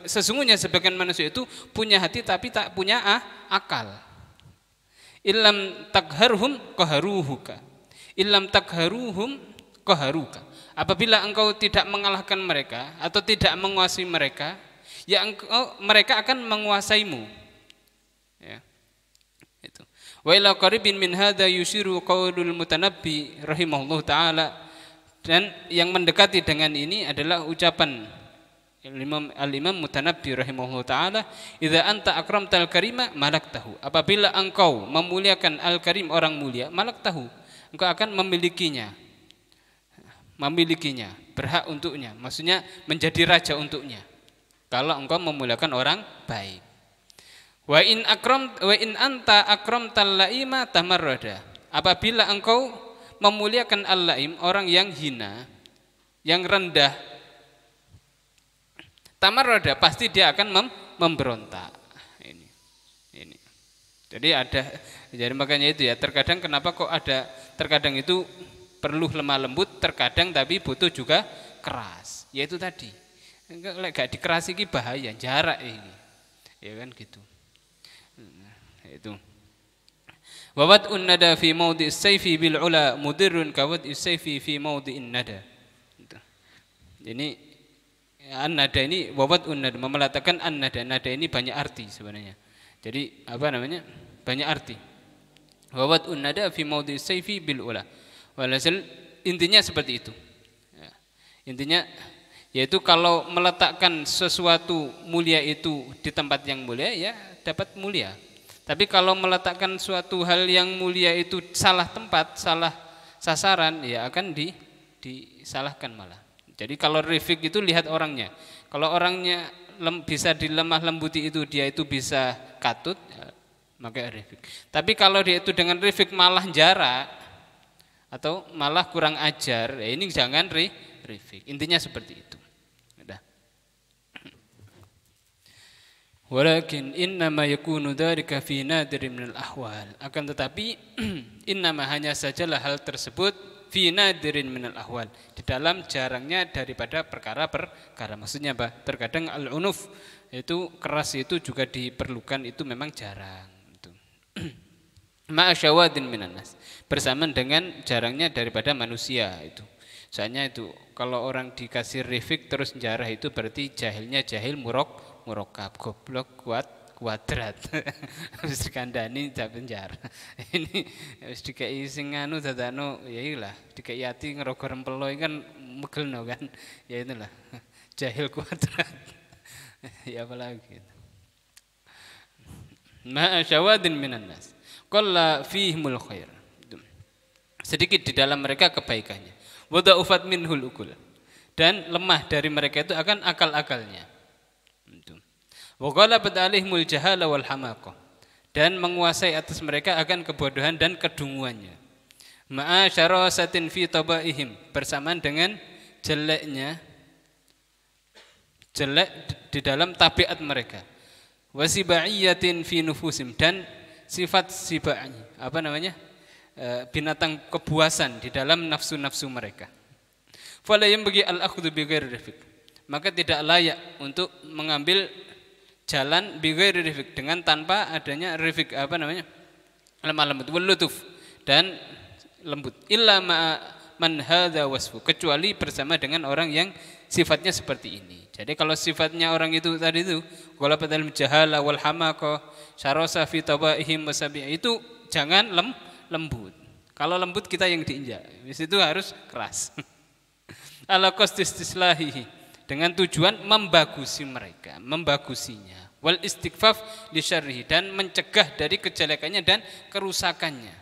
Sesungguhnya sebagian manusia itu punya hati tapi tak punya akal. Illam takharhum qaharuhuka. Illam takharuhum qaharuka. Apabila engkau tidak mengalahkan mereka atau tidak menguasai mereka, ya mereka akan menguasaimu. Ya. Itu. Wa ila qaribin min hadza yushiru qaulul mutanabbi rahimahullahu taala, dan yang mendekati dengan ini adalah ucapan Al-Imam Mutanabbi rahimahullahu taala, idza anta akramtal karima malaktahu. Apabila engkau memuliakan al-karim orang mulia, malaktahu, engkau akan memilikinya, berhak untuknya, maksudnya menjadi raja untuknya. Kalau engkau memuliakan orang baik. Wa in anta akramtal laima tamarrada. Apabila engkau memuliakan al-laim, orang yang hina, yang rendah, tamarrada, pasti dia akan memberontak. Ini. Jadi makanya itu ya, terkadang kenapa kok terkadang itu perlu lemah lembut, terkadang tapi butuh juga keras. Yaitu tadi. Gak dikerasi ki bahaya, jarak ini. Ya kan gitu. Itu. Wawat nada fi maudhi'is sayfi bil ula mudirrun kawad'is sayfi fi maudhi'in nada. Ini an-nada ini wawat nada memelatakan an-nada. Nada ini banyak arti sebenarnya. Jadi apa namanya? Banyak arti. Wawat nada fi maudhi'is sayfi bil ula. Walhasil intinya seperti itu. Ya. Intinya yaitu kalau meletakkan sesuatu mulia itu di tempat yang mulia, ya dapat mulia. Tapi kalau meletakkan suatu hal yang mulia itu salah tempat, salah sasaran, ya akan disalahkan malah. Jadi kalau rifik itu lihat orangnya. Kalau orangnya bisa dilemah lembuti itu, dia itu bisa katut, ya, maka rifik. Tapi kalau dia itu dengan rifik malah jarak atau malah kurang ajar, ya ini jangan rifik. Intinya seperti itu. Walakin innama yakunu dzalika fi nadirin minal ahwal. Akan tetapi innama hanya sajalah hal tersebut fi nadirin minal ahwal, di dalam jarangnya daripada perkara-perkara. Maksudnya apa? Terkadang al-unuf itu keras itu juga diperlukan, itu memang jarang itu. Ma'asyawadin minan nas, bersamaan dengan jarangnya daripada manusia itu. Soalnya itu kalau orang dikasih rifik terus jarah itu berarti jahilnya jahil murokab, goblok kuadrat. Harus dikandani tak penjara. Ini harus dikai sing anu dadano, ya iyalah dikai ati ngerogo rempelo kan megelno kan. Ya itulah jahil kuadrat. Ya apalagi. Ma syawadin minan nas. Qalla fihimul khair. Sedikit di dalam mereka kebaikannya. Wa da'ufat minhul ukul. Dan lemah dari mereka itu akan akal-akalnya. Wa ghalabat alaihimul jahala wal hamaqah, dan menguasai atas mereka akan kebodohan dan kedunguannya. Ma'a syarasatin fi tabaihim, bersamaan dengan jelek di dalam tabiat mereka. Wasibaiyatin fi nufusim, dan sifat sibai, apa namanya? Binatang kebuasan di dalam nafsu-nafsu mereka. Fala yanbaghi al-akhdhu bi ghairi rifq, maka tidak layak untuk mengambil jalan bi ghairi rifq, dengan tanpa adanya rifq, apa namanya? Lemah lembut, wal lutuf, dan lembut. Illa ma man hadza wasfu, kecuali bersama dengan orang yang sifatnya seperti ini. Jadi kalau sifatnya orang itu tadi itu ghalabatul jahala wal hamaqah syarasa fi tabaihim wasabi, itu jangan lembut. Kalau lembut kita yang diinjak. Di situ harus keras. Ala qasdi istislahihi, dengan tujuan membagusi mereka, membagusinya. Wal istighfaf li syarrihi, dan mencegah dari kejelekannya dan kerusakannya.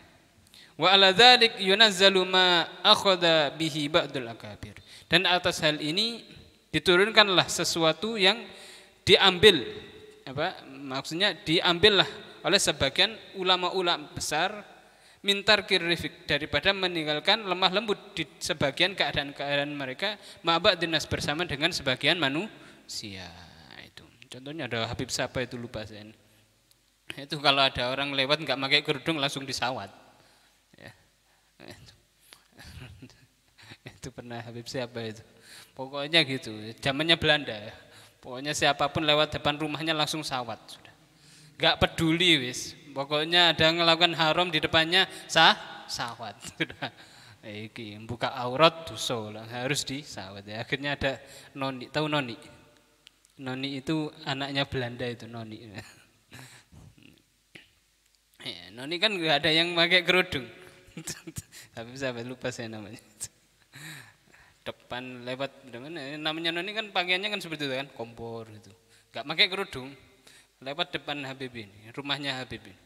Wa ala dzalik yunazzalu ma akhadha bihi ba'dul akabir. Dan atas hal ini diturunkanlah sesuatu yang diambil, maksudnya diambillah oleh sebagian ulama-ulama besar, mintar kirifik, daripada meninggalkan lemah lembut di sebagian keadaan-keadaan mereka, ma'bad dinas, bersama dengan sebagian manusia. Itu contohnya ada Habib siapa itu, lupa saya. Itu kalau ada orang lewat nggak pakai kerudung langsung disawat ya. Itu pernah Habib siapa itu, pokoknya gitu, zamannya Belanda ya. Pokoknya siapapun lewat depan rumahnya langsung sawat, sudah nggak peduli wis. Pokoknya ada ngelakukan haram di depannya sawat. Sudah. Iki buka aurat dosa lah, harus disawat ya. Akhirnya ada noni, tahu noni? Noni itu anaknya Belanda itu, noni. Ya, noni kan nggak ada yang pakai kerudung. Tapi saya lupa saya namanya. Depan lewat namanya noni kan pakaiannya kan seperti itu kan, kompor itu. Nggak pakai kerudung. Lewat depan Habib ini, rumahnya Habib ini.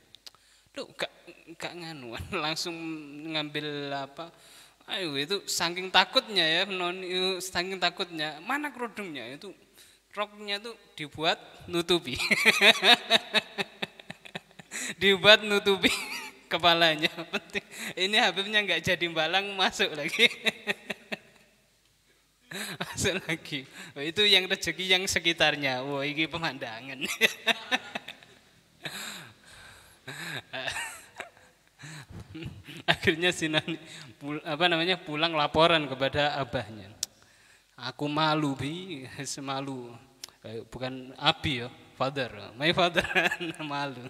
Duh, gak nganu, langsung ngambil apa? Ayo, itu saking takutnya ya, saking takutnya. Mana kerudungnya? Itu roknya tuh dibuat nutupi. Dibuat nutupi kepalanya. Penting. Ini Habibnya nggak jadi balang, masuk lagi. Masuk lagi. Oh, itu yang rezeki yang sekitarnya. Wah, ini pemandangan. Akhirnya si nani pulang laporan kepada abahnya. Aku malu bi, semalu. Bukan abi ya, father. My father malu.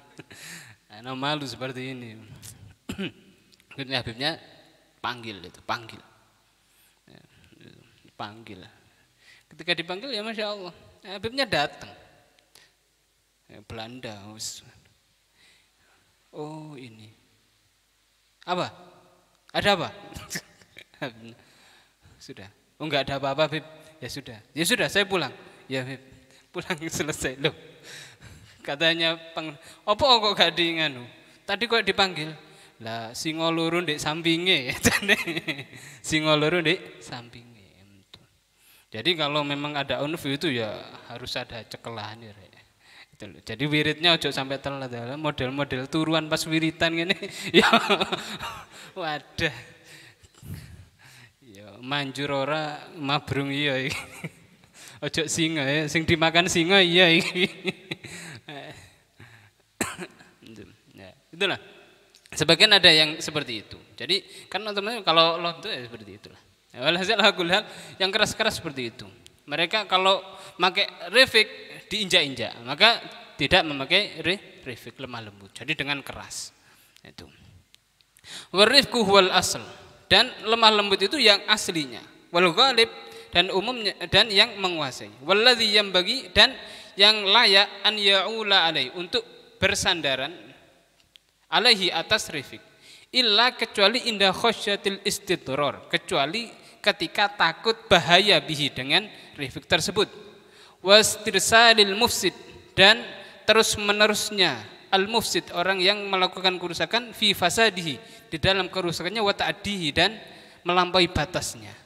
Anak malu seperti ini. Akhirnya Habibnya panggil. Ketika dipanggil ya Masya Allah, Habibnya datang. Belanda. Oh ini. Apa? Ada apa? Sudah. Oh enggak ada apa-apa, Habib. Ya sudah, saya pulang. Ya Habib, pulang selesai loh. Katanya apa kok gak nganu? Tadi kok dipanggil? Lah singo loro ndek sampinge. Singo loro ndek sampinge. Jadi kalau memang ada unf itu ya harus ada cekelahan ya. Jadi wiridnya ojo sampai telat, model-model turuan pas wiritan gini. Ya wadah. Ya manjur ora mabrung iya iki. Ojo singa ya, sing dimakan singa iya iki. Ya, itulah. Sebagian ada yang seperti itu. Jadi kan teman-teman kalau Allah itu ya seperti itulah. Walhasil yang keras-keras seperti itu. Mereka kalau pakai refik diinjak-injak, maka tidak memakai refik, lemah lembut. Jadi dengan keras. Itu. Warifku huwal asl, dan lemah lembut itu yang aslinya. Wal ghalib, dan umumnya, dan yang menguasai. Walladzi yang bagi, dan yang layak an ya'ula alai, untuk bersandaran alaihi, atas refik. Illa, kecuali indah khosyatil istidror, kecuali ketika takut bahaya bihi, dengan refik tersebut. Wastirsalil mufsid, dan terus menerusnya al mufsid, orang yang melakukan kerusakan, fi fasadihi, di dalam kerusakannya, wa ta'dihi, dan melampaui batasnya.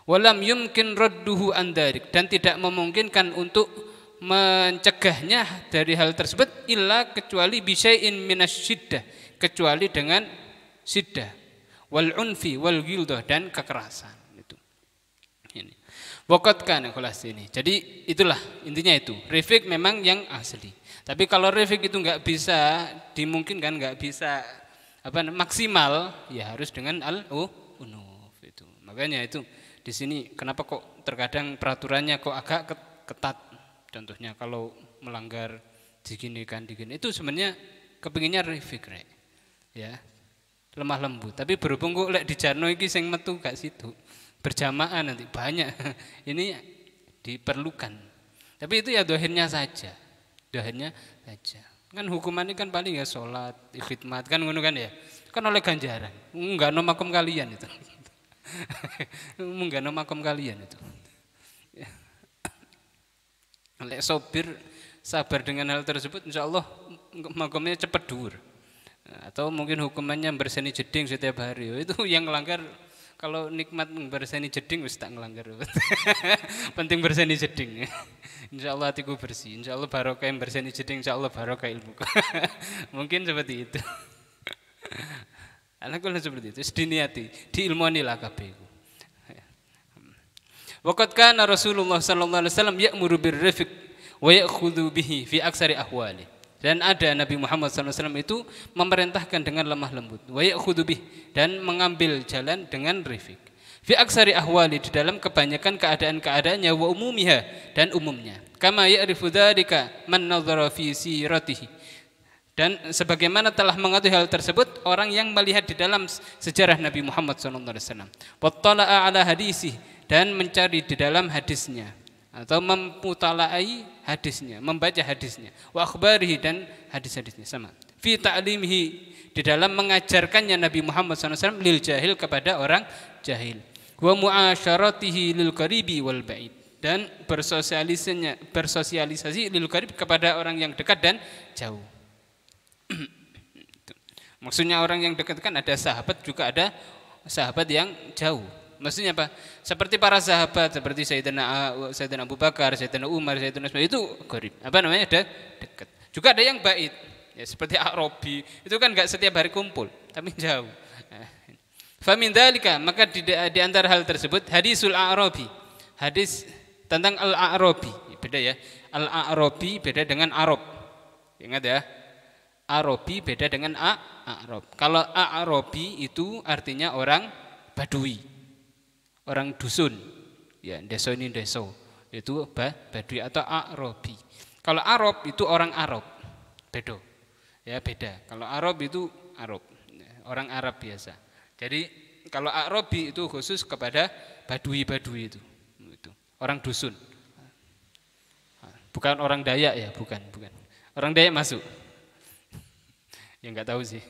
Walam yumkin radduhu an darik, dan tidak memungkinkan untuk mencegahnya dari hal tersebut, illa, kecuali bisyai'in minasyiddah, kecuali dengan siddah, wal unfi wal gildah, dan kekerasan. Itu ini waqad kana khulas ini. Jadi itulah intinya, itu refik memang yang asli. Tapi kalau refik itu nggak bisa dimungkinkan, nggak bisa maksimal, ya harus dengan al-unuf itu. Makanya itu di sini kenapa kok terkadang peraturannya kok agak ketat. Contohnya kalau melanggar diginikan itu sebenarnya kepinginnya refik ya, lemah lembut. Tapi berhubung kok lek dijarno iki sing metu gak situ, berjamaah nanti banyak. Ini diperlukan. Tapi itu ya dohirnya saja. Dohirnya saja. Kan hukumannya kan paling ya sholat, khidmat kan ngono kan ya. kan oleh ganjaran. Enggak no makom kalian itu. Enggak no makom kalian itu. Lek sopir sabar dengan hal tersebut, insya Allah makomnya cepat dur. Atau mungkin hukumannya berseni jeding setiap hari. Itu yang melanggar. Kalau nikmat berseni jeding wis tak ngelanggar. Penting berseni jeding. Insya Allah hatiku bersih. Insya Allah barokah yang berseni jeding. Insya Allah barokah ilmuku. Mungkin seperti itu. Anakku seperti itu. Sediniati, diilmuanilah kabehku. Waqad kana Rasulullah sallallahu alaihi wasallam ya'muru birrifq wa ya'khudhu bihi fi aksari ahwali. Dan ada Nabi Muhammad SAW itu memerintahkan dengan lemah lembut, wa ya'khudhu bih, dan mengambil jalan dengan rifik. Fi aksari ahwali, di dalam kebanyakan keadaan-keadaannya, wa umumiha, dan umumnya. Kama ya'rifu dzalika man nadhara fi siratihi. Dan sebagaimana telah mengetahui hal tersebut orang yang melihat di dalam sejarah Nabi Muhammad SAW. Wa tala'a ala hadisih, dan mencari di dalam hadisnya, atau memutalaai hadisnya, membaca hadisnya, wa akhbarihi, dan hadis-hadisnya sama. Fi ta'limihi, di dalam mengajarkannya Nabi Muhammad SAW lil jahil, kepada orang jahil. Wa mu'asyaratihi lil qaribi wal ba'id, dan bersosialisasi lil qarib, kepada orang yang dekat dan jauh. Maksudnya orang yang dekat kan ada sahabat, juga ada sahabat yang jauh. Maksudnya apa? Seperti para sahabat, seperti Sayyidina Abu Bakar, Sayyidina Umar, Sayyidina Utsman, itu qarib. Apa namanya? Ada dekat. Juga ada yang ba'id. Ya, seperti A'rabi. Itu kan enggak setiap hari kumpul, tapi jauh. Fa min dzalika, maka di antara hal tersebut hadisul A'rabi. Hadis tentang al-A'rabi. Beda ya. Al-A'rabi beda dengan Arab. Ingat ya. Arabi beda dengan A'rab. Kalau A'rabi itu artinya orang Badui. Orang dusun, ya deso ini deso, itu Badui atau A'rabi. Kalau Arab itu orang Arab, beda, ya beda. Kalau Arab itu Arab, orang Arab biasa. Jadi kalau A'rabi itu khusus kepada Badui itu orang dusun, bukan orang Dayak ya, bukan. Orang Dayak masuk, ya nggak tahu sih.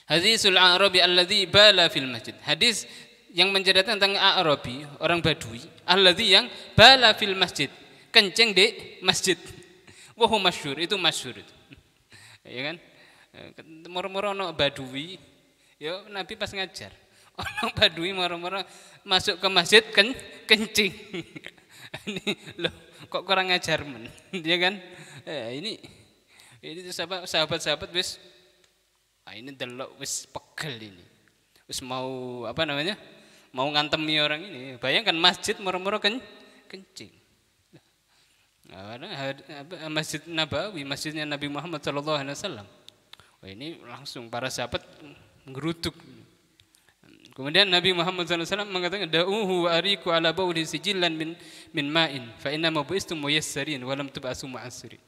Hadisul A'rabi alladzi bala fil masjid. Hadis yang menceritakan tentang A'rabi, orang Badui, alladzi yang bala fil masjid, kencing di masjid. Wah masyhur, itu masyhur itu. Ya kan? Moro-moro ono Badui, ya Nabi pas ngajar. Ono Badui moro-moro masuk ke masjid kencing. Ini loh, kok kurang ngajar men. Ya kan? Ini sahabat-sahabat wis ini delok wis pegel ini. Wis mau apa namanya? Mau ngantemi orang ini. Bayangkan masjid moro-moro kencing. Masjid Nabawi, masjidnya Nabi Muhammad SAW. Wah, ini langsung para sahabat ngeruduk. Kemudian Nabi Muhammad SAW mengatakan, da'uhu wa ariku ala bawli sijillan min ma'in fa inna ma bu'istum muyassarin wa lam tub'asu mu'assirin.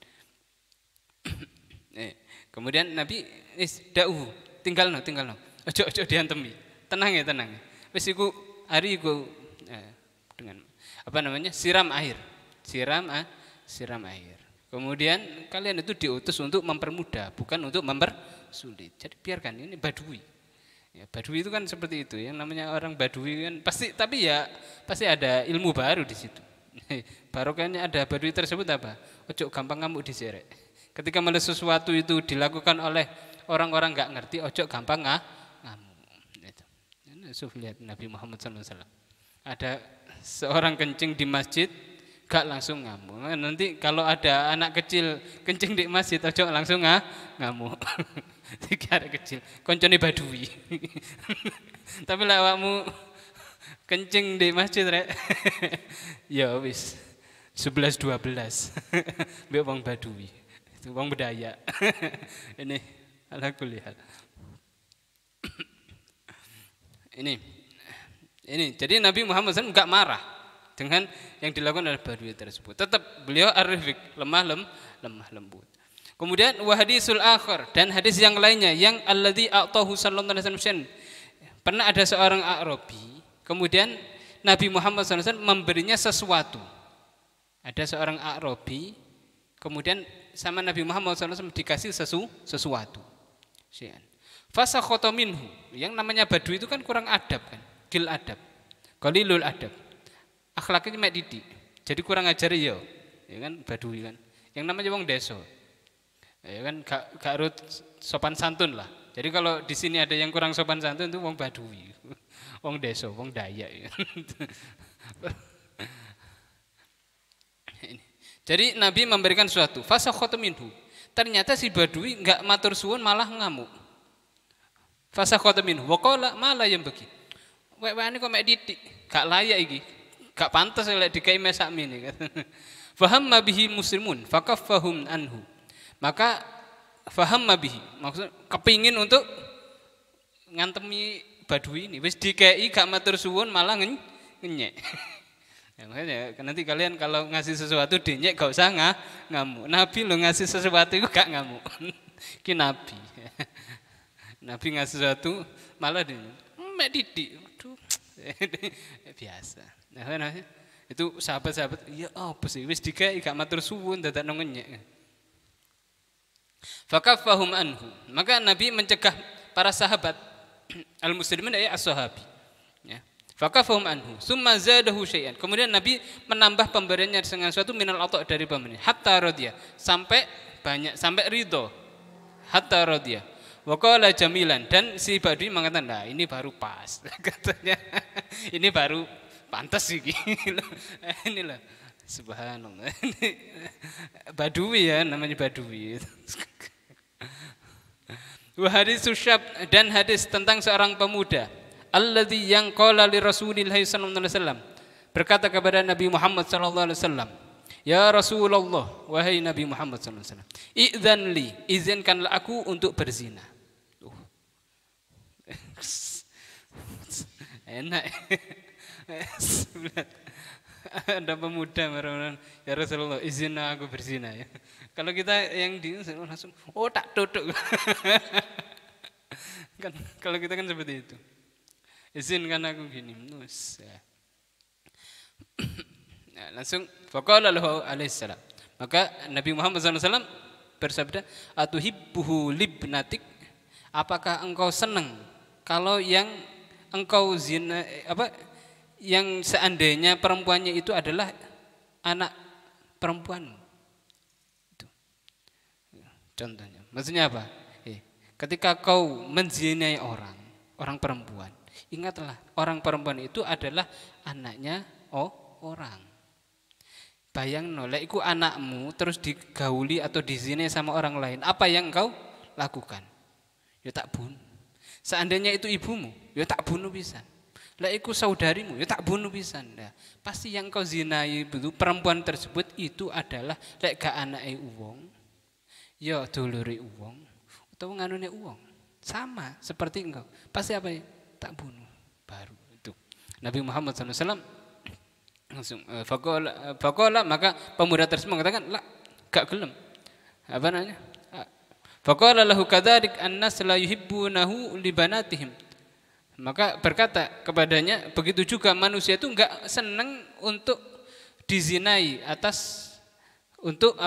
Kemudian Nabi da'uhu, tinggal no. Ojo diantemi. Tenang ya. Wis iku ari iku dengan apa namanya? Siram air. Siram air. Kemudian kalian itu diutus untuk mempermudah, bukan untuk mempersulit. Jadi biarkan, ini Badui. Ya, Badui itu kan seperti itu. Yang namanya orang Badui kan pasti ada ilmu baru di situ. Barokahnya ada Badui tersebut apa? Ojo gampang ngamuk diserek. Ketika melihat sesuatu itu dilakukan oleh orang-orang enggak ngerti, ojo gampang ngamuk. Itu. Lihat Nabi Muhammad SAW. Ada seorang kencing di masjid, gak langsung ngamuk. Nanti kalau ada anak kecil kencing di masjid, ojo langsung ngamuk. Tiga anak kecil, koncone Badui. Tapi lah awakmu kencing di masjid rek. Ya wis 11-12. Mbek wong Badui. Itu wong Bedaya. Ini ala kulli hal. Ini jadi Nabi Muhammad SAW enggak marah dengan yang dilakukan oleh Badui tersebut. Tetap beliau ar-rifq, lemah lembut. Kemudian wa hadisul akhir, dan hadis yang lainnya yang alladzi a'tahu sallallahu alaihi wasallam. Pernah ada seorang A'rabi, kemudian Nabi Muhammad SAW memberinya sesuatu. Ada seorang A'rabi Kemudian sama Nabi Muhammad SAW dikasih sesuatu. Fasakhata minhu. Yang namanya badui itu kan kurang adab kan, gil adab, qalilul adab. Akhlaknya mek didik. Jadi kurang ajar ya kan badui kan. Yang namanya wong desa. Ya kan gak urut sopan santun lah. Jadi kalau di sini ada yang kurang sopan santun itu wong badui, wong desa, wong Dayak. Ya. Jadi Nabi memberikan sesuatu. Fasakhata minhu. Ternyata si badui enggak matur suwun malah ngamuk. Fasakhata minhu. Wa qala ma la yambaki. Wek-wekane kok mek didik, gak layak iki. Gak pantes lek dikai mesak mene. Fahamma bihi muslimun fakaffahum anhu. Maka fahamma bihi, maksud kepingin untuk ngantemi badui ini. Wis dikei gak matur suwun malah ngenyek. Ya, makanya nanti kalian kalau ngasih sesuatu dinyek gak usah ngamuk. Nabi lo ngasih sesuatu itu gak ngamuk. Ki Nabi. Nabi ngasih sesuatu malah dinyek. Mek didik. Aduh. Biasa. Nah, itu sahabat-sahabat, ya apa sih wis dikei gak matur suwun dadak ngenyek. Fakaffahum anhu. Maka Nabi mencegah para sahabat al-muslimin ay as-sahabi. Ya. Fakaffahum anhu. Summa zadahu syai'an. Kemudian Nabi menambah pemberiannya dengan suatu minal ata' dari pemberian. Hatta radiyah. Sampai banyak, sampai ridho. Hatta radiyah. Wa qala jamilan, dan si badui mengatakan, "Nah, ini baru pas." Katanya, ini baru pantas sih. Inilah subhanallah. Badui ya, namanya badui. Wa hadis syab, dan hadis tentang seorang pemuda alladzi yang qala li Rasulillah sallallahu alaihi wasallam, berkata kepada Nabi Muhammad sallallahu alaihi wasallam, "Ya Rasulullah, wahai Nabi Muhammad sallallahu alaihi wasallam, idzan li, izinkanlah aku untuk berzina." Enak. Ada pemuda marah, "Ya Rasulullah, izinlah aku berzina ya." Kalau kita yang di langsung, "Oh tak tutup." Kan kalau kita kan seperti itu. Izinkan aku gini. Nah, langsung faqala lahu alaihi salam. Maka Nabi Muhammad SAW bersabda, "Atuhibbuhu libnatik?" Apakah engkau senang kalau yang engkau zina yang seandainya perempuannya itu adalah anak perempuan? Itu contohnya. Maksudnya apa? Ketika kau menzinai orang perempuan, ingatlah orang perempuan itu adalah anaknya orang. Bayang nolak iku anakmu terus digauli atau dizinai sama orang lain. Apa yang engkau lakukan? Ya tak bunuh. Seandainya itu ibumu, ya tak bunuh pisan. Lah iku saudarimu, ya tak bunuh pisan. Nah, pasti yang kau zinai itu perempuan tersebut itu adalah lek gak anake wong, ya dulure wong, atau nganune wong. Sama seperti engkau. Pasti apa ya? Tak bunuh. Baru itu. Nabi Muhammad SAW langsung faqala, maka pemuda tersebut mengatakan, "La, gak gelem." Apa namanya? Faqala lahu kadzalik annas la yuhibbunahu li banatihim. Maka berkata kepadanya, begitu juga manusia itu enggak senang untuk dizinai untuk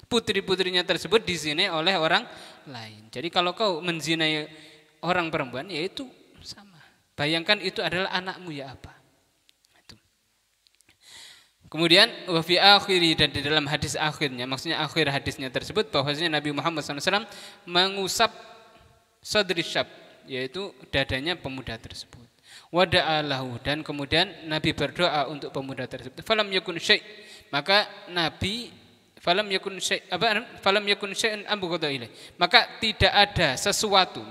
putri-putrinya tersebut dizinai oleh orang lain. Jadi kalau kau menzinai orang perempuan, ya itu sama. Bayangkan itu adalah anakmu, ya apa? Itu. Kemudian wa fi akhiri, dan di dalam hadis akhirnya, maksudnya akhir hadisnya tersebut bahwasanya Nabi Muhammad SAW mengusap sadri syab, yaitu dadanya pemuda tersebut. Wada'alahu, dan kemudian Nabi berdoa untuk pemuda tersebut. Falam yakun syai', maka Nabi falam yakun syai'un abghadha ilaih, maka tidak ada sesuatu,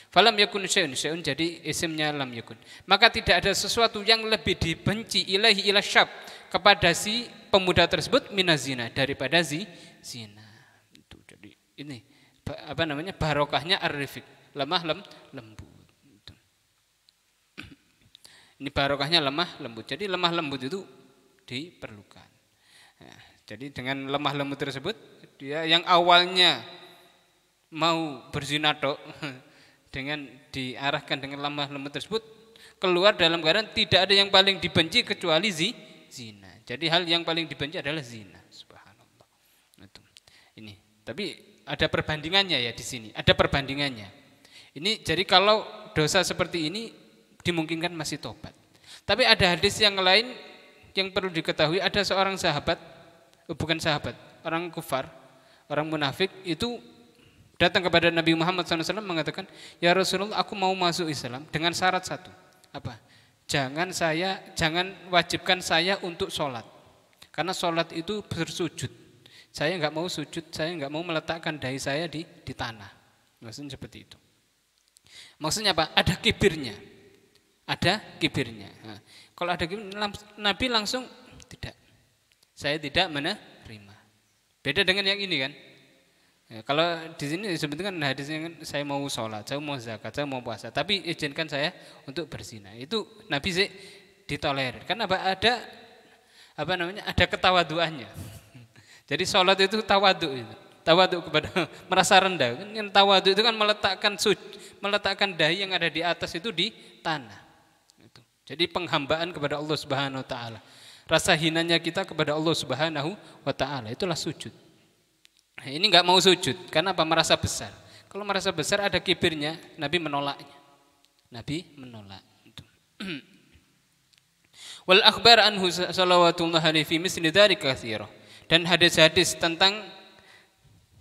falam yakun syai'un jadi isimnya lam yakun, maka tidak ada sesuatu yang lebih dibenci ilaihi ila syab, kepada si pemuda tersebut minazina, daripada zina. Itu jadi ini barokahnya ar-rifq, lemah lembut. Ini barokahnya lemah lembut. Jadi lemah lembut itu diperlukan. Nah, jadi dengan lemah lembut tersebut, dia yang awalnya mau berzina tok, dengan diarahkan dengan lemah lembut tersebut, keluar dalam keadaan tidak ada yang paling dibenci kecuali zina. Jadi hal yang paling dibenci adalah zina. Subhanallah. Itu. Ini. Tapi ada perbandingannya ya di sini. Ada perbandingannya. Ini jadi kalau dosa seperti ini dimungkinkan masih tobat. Tapi ada hadis yang lain yang perlu diketahui, ada seorang sahabat, bukan sahabat, orang kufar, orang munafik itu datang kepada Nabi Muhammad SAW mengatakan, ya Rasulullah, aku mau masuk Islam dengan syarat satu. Apa? Jangan wajibkan saya untuk sholat, karena sholat itu bersujud. Saya nggak mau sujud, saya nggak mau meletakkan dahi saya di tanah. Maksudnya seperti itu. Maksudnya apa? Ada kibirnya. Ada kibirnya. Nah, kalau ada kibir, Nabi langsung tidak. Saya tidak menerima. Beda dengan yang ini kan. Ya, kalau di sini sebetulnya kan hadisnya kan, saya mau sholat, saya mau zakat, saya mau puasa, tapi izinkan saya untuk berzina. Itu Nabi sih ditolerir. Karena ada ada ketawaduannya. Jadi sholat itu tawadu itu. Tawadu kepada merasa rendah. Yang tawadu itu kan meletakkan dahi yang ada di atas itu di tanah. Itu. Jadi penghambaan kepada Allah Subhanahu wa taala. Rasa hinanya kita kepada Allah Subhanahu wa taala, itulah sujud. Nah, ini enggak mau sujud karena apa? Merasa besar. Kalau merasa besar ada kibirnya, Nabi menolaknya. Nabi menolak itu. Wal akhbar anhu sallallahu alaihi fi misli dzalika katsira. Dan hadis-hadis tentang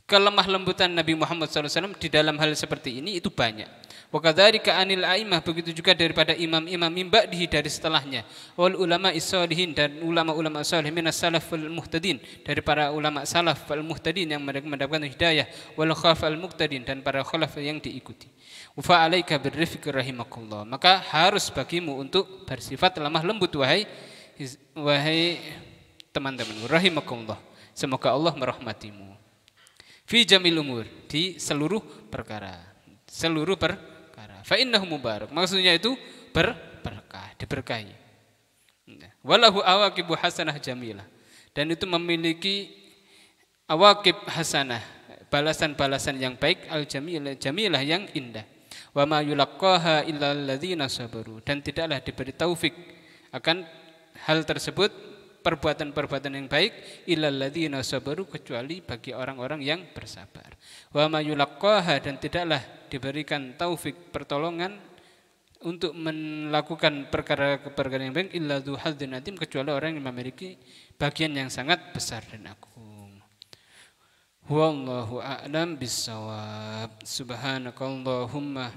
kelemah lembutan Nabi Muhammad SAW di dalam hal seperti ini itu banyak. Wa kadzalika anil a'immah, begitu juga daripada imam-imam min ba'dihi, dari setelahnya, wal ulama is-shalihin, dan ulama-ulama salih minas salaf wal muhtadin, dari para ulama salaf wal muhtadin yang mendapatkan hidayah, wal khulaf al muqtadin, dan para khulaf yang diikuti. Fa alaika birrifq rahimakumullah, maka harus bagimu untuk bersifat lemah lembut wahai teman-teman, rahimakumullah, semoga Allah merahmatimu. Fi jamil umur, di seluruh perkara. Fa innahu mubarak, maksudnya itu berkah, diberkahi. Walahu awaqibu hasanah jamilah, dan itu memiliki awaqib hasanah, balasan-balasan yang baik, al jamilah yang indah. Wa ma yulaqqaha illa alladzina sabaru, dan tidaklah diberi taufik akan hal tersebut, perbuatan-perbuatan yang baik, illal ladzina sabaru, kecuali bagi orang-orang yang bersabar. Wa ma yulaqqaha, dan tidaklah diberikan taufik, pertolongan untuk melakukan perkara-perkara yang baik, illa dzu hadzin atim, kecuali orang yang memiliki bagian yang sangat besar dan agung. Wallahu a'lam bissawab. Subhanakallahumma